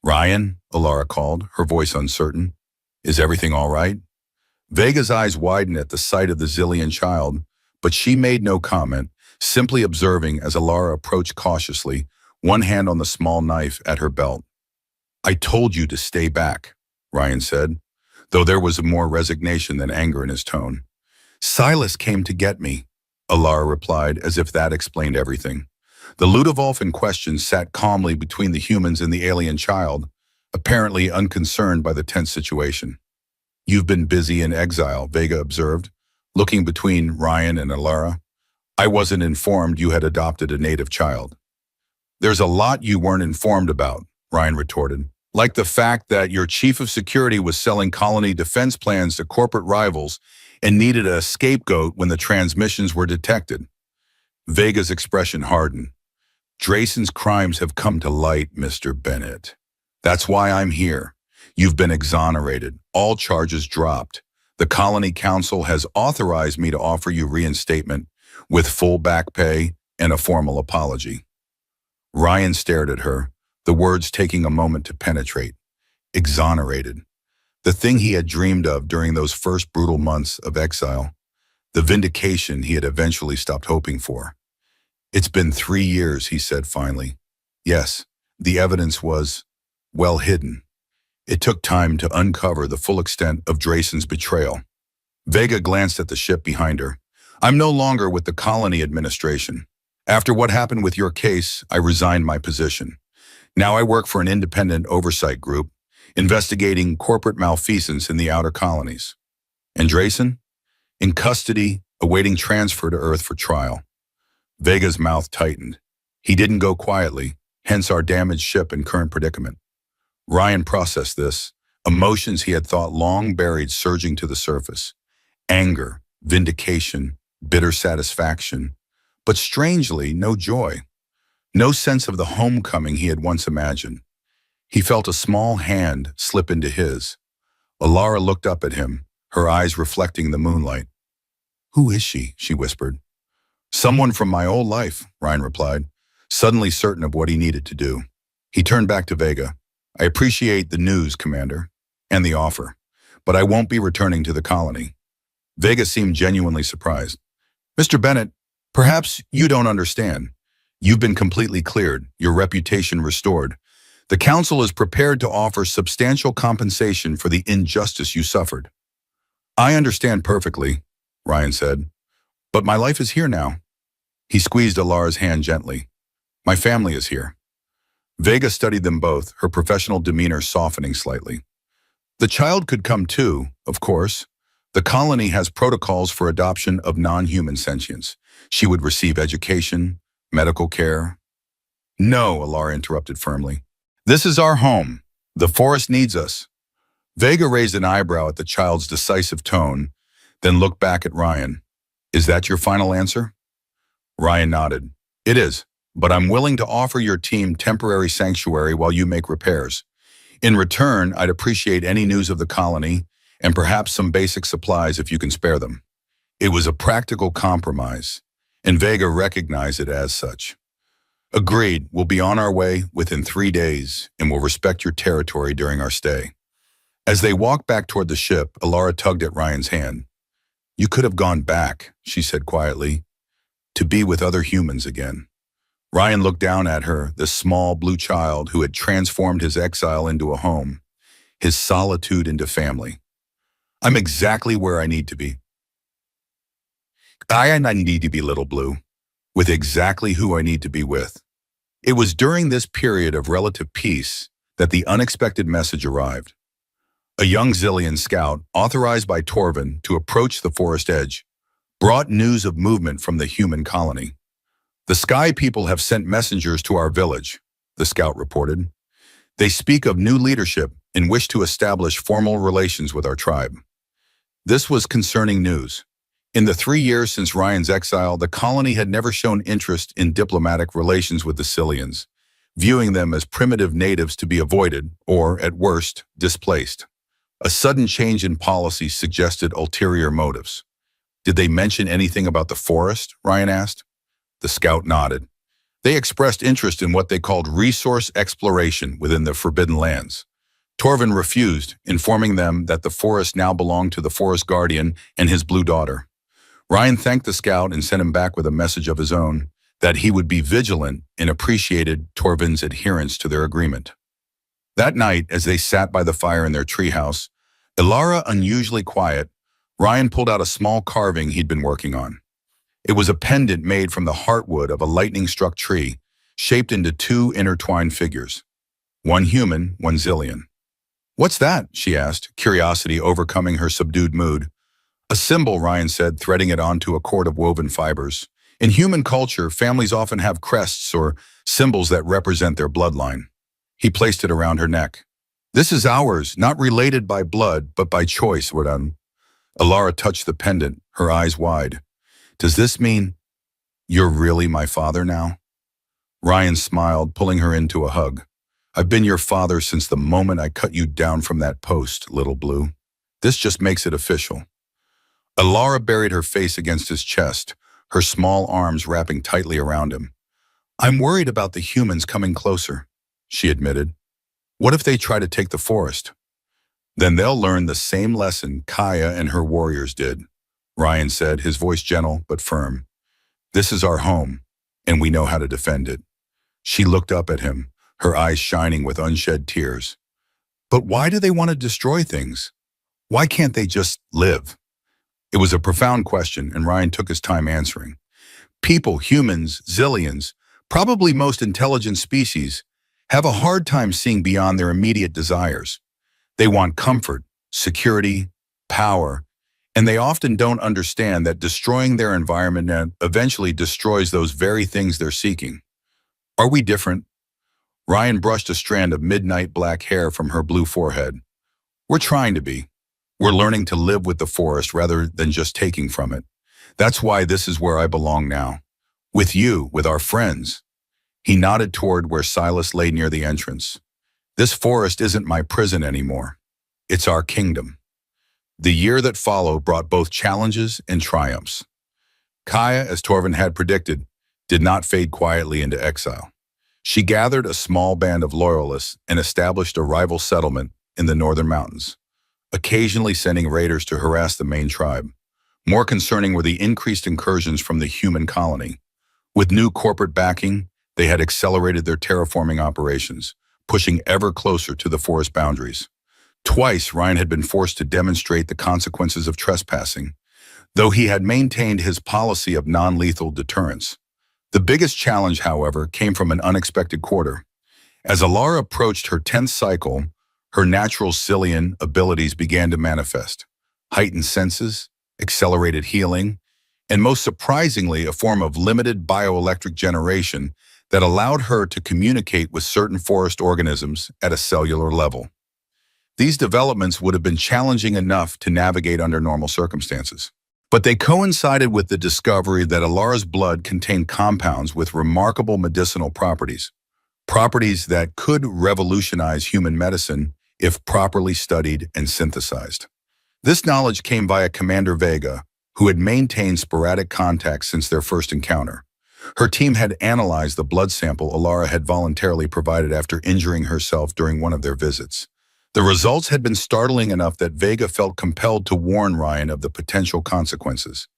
"Ryan," Alara called, her voice uncertain. "Is everything all right?" Vega's eyes widened at the sight of the Zillion child, but she made no comment, simply observing as Alara approached cautiously, one hand on the small knife at her belt. "I told you to stay back," Ryan said, though there was more resignation than anger in his tone. "Silas came to get me," Alara replied, as if that explained everything. The Ludovolf in question sat calmly between the humans and the alien child, apparently unconcerned by the tense situation. "You've been busy in exile," Vega observed, looking between Ryan and Alara. "I wasn't informed you had adopted a native child." "There's a lot you weren't informed about," Ryan retorted, "like the fact that your chief of security was selling colony defense plans to corporate rivals and needed a scapegoat when the transmissions were detected." Vega's expression hardened. "Drayson's crimes have come to light, Mr. Bennett. That's why I'm here. You've been exonerated, all charges dropped. The Colony Council has authorized me to offer you reinstatement with full back pay and a formal apology." Ryan stared at her, the words taking a moment to penetrate. Exonerated. The thing he had dreamed of during those first brutal months of exile. The vindication he had eventually stopped hoping for. It's been 3 years, he said finally. Yes, the evidence was, well hidden. It took time to uncover the full extent of Drayson's betrayal. Vega glanced at the ship behind her. I'm no longer with the colony administration. After what happened with your case, I resigned my position. Now I work for an independent oversight group, investigating corporate malfeasance in the outer colonies. And Drayson? In custody, awaiting transfer to Earth for trial. Vega's mouth tightened. He didn't go quietly, hence our damaged ship and current predicament. Ryan processed this, emotions he had thought long buried surging to the surface. Anger, vindication, bitter satisfaction, but strangely, no joy. No sense of the homecoming he had once imagined. He felt a small hand slip into his. Alara looked up at him, her eyes reflecting the moonlight. Who is she? She whispered. Someone from my old life, Ryan replied, suddenly certain of what he needed to do. He turned back to Vega. I appreciate the news, Commander, and the offer, but I won't be returning to the colony. Vega seemed genuinely surprised. Mr. Bennett, perhaps you don't understand. You've been completely cleared, your reputation restored. The Council is prepared to offer substantial compensation for the injustice you suffered. I understand perfectly, Ryan said, but my life is here now. He squeezed Alara's hand gently. My family is here. Vega studied them both, her professional demeanor softening slightly. The child could come too, of course. The colony has protocols for adoption of non-human sentience. She would receive education, medical care. No, Alara interrupted firmly. This is our home. The forest needs us. Vega raised an eyebrow at the child's decisive tone, then looked back at Ryan. Is that your final answer? Ryan nodded. It is, but I'm willing to offer your team temporary sanctuary while you make repairs. In return, I'd appreciate any news of the colony and perhaps some basic supplies if you can spare them. It was a practical compromise, and Vega recognized it as such. Agreed, we'll be on our way within 3 days and will respect your territory during our stay. As they walked back toward the ship, Alara tugged at Ryan's hand. You could have gone back, she said quietly, to be with other humans again. Ryan looked down at her, this small blue child who had transformed his exile into a home, his solitude into family. I'm exactly where I need to be. I need to be, little blue, with exactly who I need to be with. It was during this period of relative peace that the unexpected message arrived. A young Zillion scout, authorized by Torvin to approach the forest edge, brought news of movement from the human colony. The Sky People have sent messengers to our village, the scout reported. They speak of new leadership and wish to establish formal relations with our tribe. This was concerning news. In the 3 years since Ryan's exile, the colony had never shown interest in diplomatic relations with the Zillions, viewing them as primitive natives to be avoided or, at worst, displaced. A sudden change in policy suggested ulterior motives. Did they mention anything about the forest? Ryan asked. The scout nodded. They expressed interest in what they called resource exploration within the Forbidden Lands. Torvin refused, informing them that the forest now belonged to the forest guardian and his blue daughter. Ryan thanked the scout and sent him back with a message of his own, that he would be vigilant and appreciated Torvin's adherence to their agreement. That night, as they sat by the fire in their treehouse, Alara unusually quiet, Ryan pulled out a small carving he'd been working on. It was a pendant made from the heartwood of a lightning-struck tree, shaped into 2 intertwined figures. One human, one Zillion. What's that? She asked, curiosity overcoming her subdued mood. A symbol, Ryan said, threading it onto a cord of woven fibers. In human culture, families often have crests or symbols that represent their bloodline. He placed it around her neck. This is ours, not related by blood, but by choice, Wardan. Alara touched the pendant, her eyes wide. Does this mean you're really my father now? Ryan smiled, pulling her into a hug. I've been your father since the moment I cut you down from that post, little blue. This just makes it official. Alara buried her face against his chest, her small arms wrapping tightly around him. I'm worried about the humans coming closer, she admitted. What if they try to take the forest? Then they'll learn the same lesson Kaya and her warriors did, Ryan said, his voice gentle but firm. This is our home, and we know how to defend it. She looked up at him, her eyes shining with unshed tears. But why do they want to destroy things? Why can't they just live? It was a profound question, and Ryan took his time answering. People, humans, zillions, probably most intelligent species, have a hard time seeing beyond their immediate desires. They want comfort, security, power, and they often don't understand that destroying their environment eventually destroys those very things they're seeking. Are we different? Ryan brushed a strand of midnight black hair from her blue forehead. We're trying to be. We're learning to live with the forest rather than just taking from it. That's why this is where I belong now. With you, with our friends. He nodded toward where Silas lay near the entrance. This forest isn't my prison anymore. It's our kingdom. The year that followed brought both challenges and triumphs. Kaya, as Torvin had predicted, did not fade quietly into exile. She gathered a small band of loyalists and established a rival settlement in the northern mountains, occasionally sending raiders to harass the main tribe. More concerning were the increased incursions from the human colony. With new corporate backing, they had accelerated their terraforming operations, pushing ever closer to the forest boundaries. Twice, Ryan had been forced to demonstrate the consequences of trespassing, though he had maintained his policy of non-lethal deterrence. The biggest challenge, however, came from an unexpected quarter. As Alara approached her 10th cycle, her natural Cillian abilities began to manifest. Heightened senses, accelerated healing, and most surprisingly, a form of limited bioelectric generation that allowed her to communicate with certain forest organisms at a cellular level. These developments would have been challenging enough to navigate under normal circumstances. But they coincided with the discovery that Alara's blood contained compounds with remarkable medicinal properties, properties that could revolutionize human medicine if properly studied and synthesized. This knowledge came via Commander Vega, who had maintained sporadic contact since their first encounter. Her team had analyzed the blood sample Alara had voluntarily provided after injuring herself during one of their visits. The results had been startling enough that Vega felt compelled to warn Ryan of the potential consequences.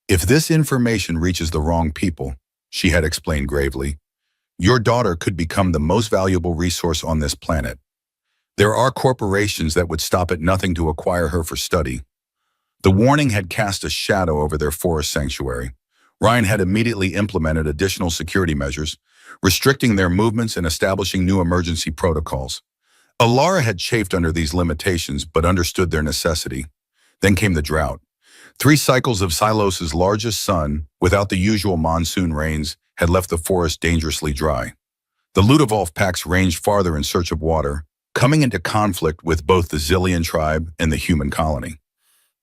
If this information reaches the wrong people, she had explained gravely, your daughter could become the most valuable resource on this planet. There are corporations that would stop at nothing to acquire her for study. The warning had cast a shadow over their forest sanctuary. Ryan had immediately implemented additional security measures, restricting their movements and establishing new emergency protocols. Alara had chafed under these limitations but understood their necessity. Then came the drought. 3 cycles of Silos's largest sun, without the usual monsoon rains, had left the forest dangerously dry. The Ludovolf packs ranged farther in search of water, coming into conflict with both the Zillion tribe and the human colony.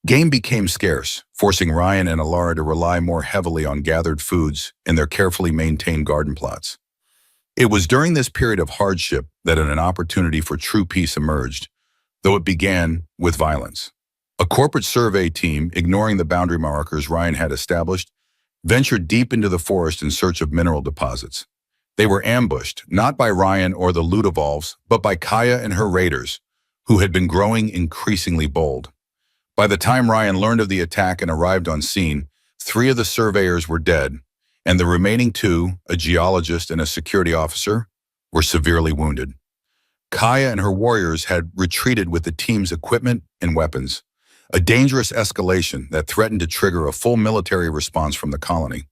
Game became scarce, forcing Ryan and Alara to rely more heavily on gathered foods and their carefully maintained garden plots. It was during this period of hardship that an opportunity for true peace emerged, though it began with violence. A corporate survey team, ignoring the boundary markers Ryan had established, ventured deep into the forest in search of mineral deposits. They were ambushed, not by Ryan or the Ludovolfs, but by Kaya and her raiders, who had been growing increasingly bold. By the time Ryan learned of the attack and arrived on scene, 3 of the surveyors were dead, and the remaining 2, a geologist and a security officer, were severely wounded. Kaya and her warriors had retreated with the team's equipment and weapons, a dangerous escalation that threatened to trigger a full military response from the colony.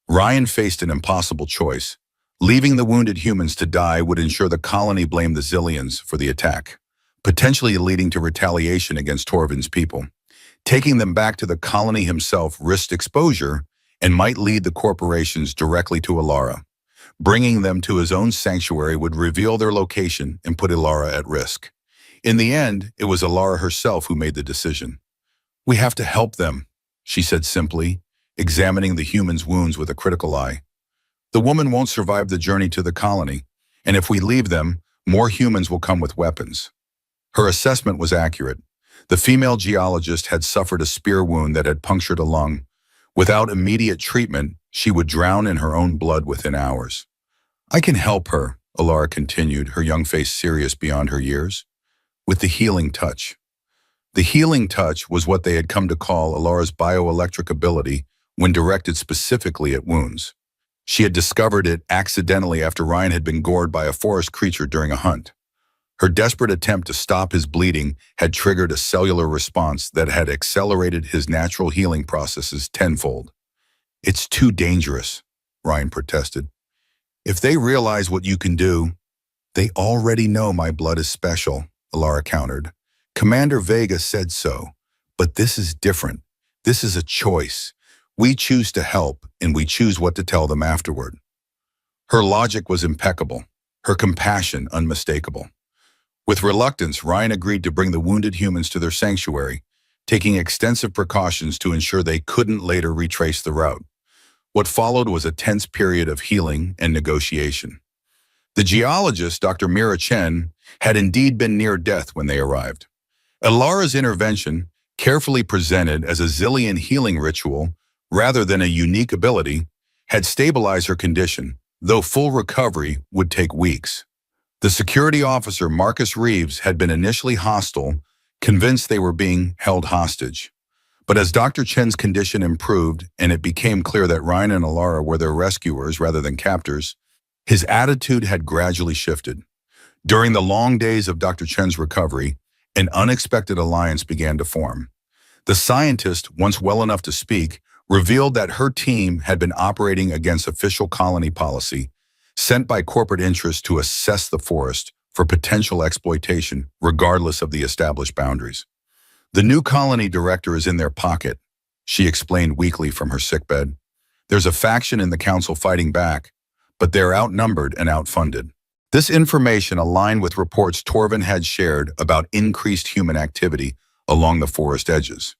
Ryan faced an impossible choice. Leaving the wounded humans to die would ensure the colony blamed the Zillions for the attack, potentially leading to retaliation against Torvin's people. Taking them back to the colony himself risked exposure and might lead the corporations directly to Alara. Bringing them to his own sanctuary would reveal their location and put Alara at risk. In the end, it was Alara herself who made the decision. We have to help them, she said simply, examining the humans' wounds with a critical eye. The woman won't survive the journey to the colony, and if we leave them, more humans will come with weapons. Her assessment was accurate. The female geologist had suffered a spear wound that had punctured a lung. Without immediate treatment, She would drown in her own blood within hours. I can help her, Alara continued, her young face serious beyond her years, with the healing touch. The healing touch was what they had come to call Alara's bioelectric ability when directed specifically at wounds. She had discovered it accidentally after Ryan had been gored by a forest creature during a hunt. Her desperate attempt to stop his bleeding had triggered a cellular response that had accelerated his natural healing processes tenfold. "It's too dangerous," Ryan protested. "If they realize what you can do—" "They already know my blood is special," Alara countered. "Commander Vega said so. But this is different. This is a choice. We choose to help, and we choose what to tell them afterward." Her logic was impeccable, her compassion unmistakable. With reluctance, Ryan agreed to bring the wounded humans to their sanctuary, taking extensive precautions to ensure they couldn't later retrace the route. What followed was a tense period of healing and negotiation. The geologist, Dr. Mira Chen, had indeed been near death when they arrived. Alara's intervention, carefully presented as a Zillion healing ritual rather than a unique ability, had stabilized her condition, though full recovery would take weeks. The security officer, Marcus Reeves, had been initially hostile, convinced they were being held hostage. But as Dr. Chen's condition improved and it became clear that Ryan and Alara were their rescuers rather than captors, his attitude had gradually shifted. During the long days of Dr. Chen's recovery, an unexpected alliance began to form. The scientist, once well enough to speak, revealed that her team had been operating against official colony policy, sent by corporate interests to assess the forest for potential exploitation, regardless of the established boundaries. "The new colony director is in their pocket," she explained weakly from her sickbed. "There's a faction in the council fighting back, but they're outnumbered and outfunded." This information aligned with reports Torvin had shared about increased human activity along the forest edges.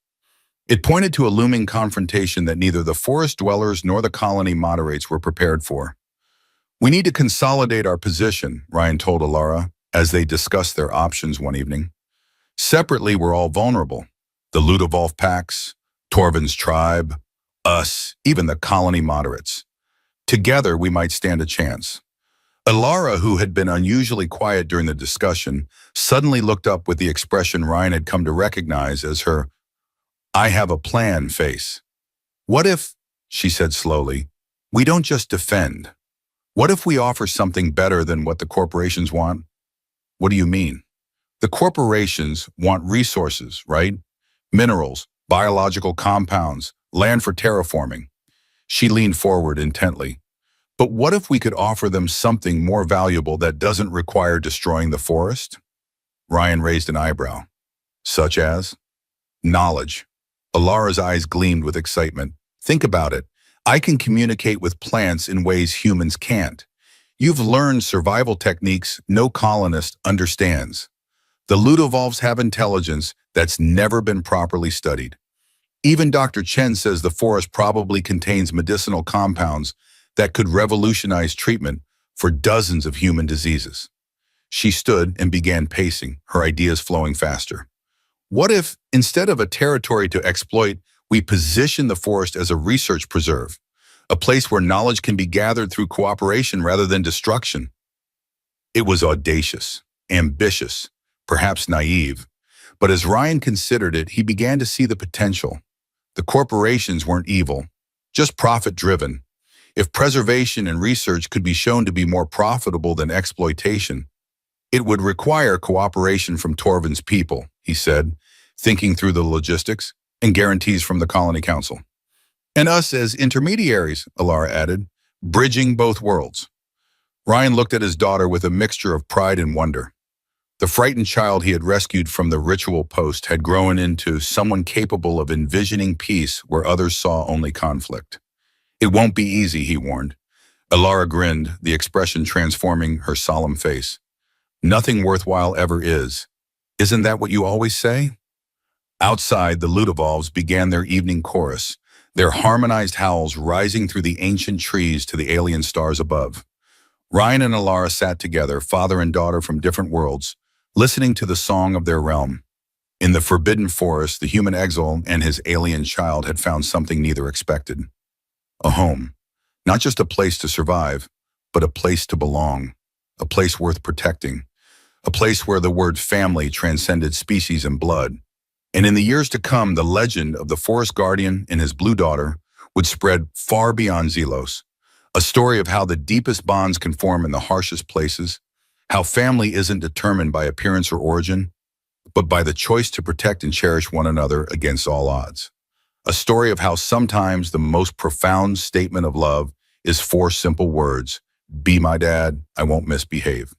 It pointed to a looming confrontation that neither the forest dwellers nor the colony moderates were prepared for. "We need to consolidate our position," Ryan told Alara as they discussed their options one evening. "Separately, we're all vulnerable. The Ludovolf packs, Torvin's tribe, us, even the colony moderates. Together, we might stand a chance." Alara, who had been unusually quiet during the discussion, suddenly looked up with the expression Ryan had come to recognize as her "I have a plan" face. "What if," she said slowly, "we don't just defend? What if we offer something better than what the corporations want?" "What do you mean?" "The corporations want resources, right? Minerals, biological compounds, land for terraforming." She leaned forward intently. "But what if we could offer them something more valuable that doesn't require destroying the forest?" Ryan raised an eyebrow. "Such as?" "Knowledge." Alara's eyes gleamed with excitement. "Think about it. I can communicate with plants in ways humans can't. You've learned survival techniques no colonist understands. The Ludovolfs have intelligence that's never been properly studied. Even Dr. Chen says the forest probably contains medicinal compounds that could revolutionize treatment for dozens of human diseases." She stood and began pacing, her ideas flowing faster. "What if, instead of a territory to exploit, we position the forest as a research preserve, a place where knowledge can be gathered through cooperation rather than destruction?" It was audacious, ambitious, perhaps naive, but as Ryan considered it, he began to see the potential. The corporations weren't evil, just profit-driven. If preservation and research could be shown to be more profitable than exploitation, it would require cooperation from Torvin's people, he said, thinking through the logistics, and guarantees from the Colony Council. "And us as intermediaries," Alara added, "bridging both worlds." Ryan looked at his daughter with a mixture of pride and wonder. The frightened child he had rescued from the ritual post had grown into someone capable of envisioning peace where others saw only conflict. "It won't be easy," he warned. Alara grinned, the expression transforming her solemn face. "Nothing worthwhile ever is. Isn't that what you always say?" Outside, the Ludovolfs began their evening chorus, their harmonized howls rising through the ancient trees to the alien stars above. Ryan and Alara sat together, father and daughter from different worlds, listening to the song of their realm. In the forbidden forest, the human exile and his alien child had found something neither expected: a home. Not just a place to survive, but a place to belong, a place worth protecting, a place where the word family transcended species and blood. And in the years to come, the legend of the forest guardian and his blue daughter would spread far beyond Zelos, a story of how the deepest bonds can form in the harshest places, how family isn't determined by appearance or origin, but by the choice to protect and cherish one another against all odds. A story of how sometimes the most profound statement of love is four simple words: be my dad, I won't misbehave.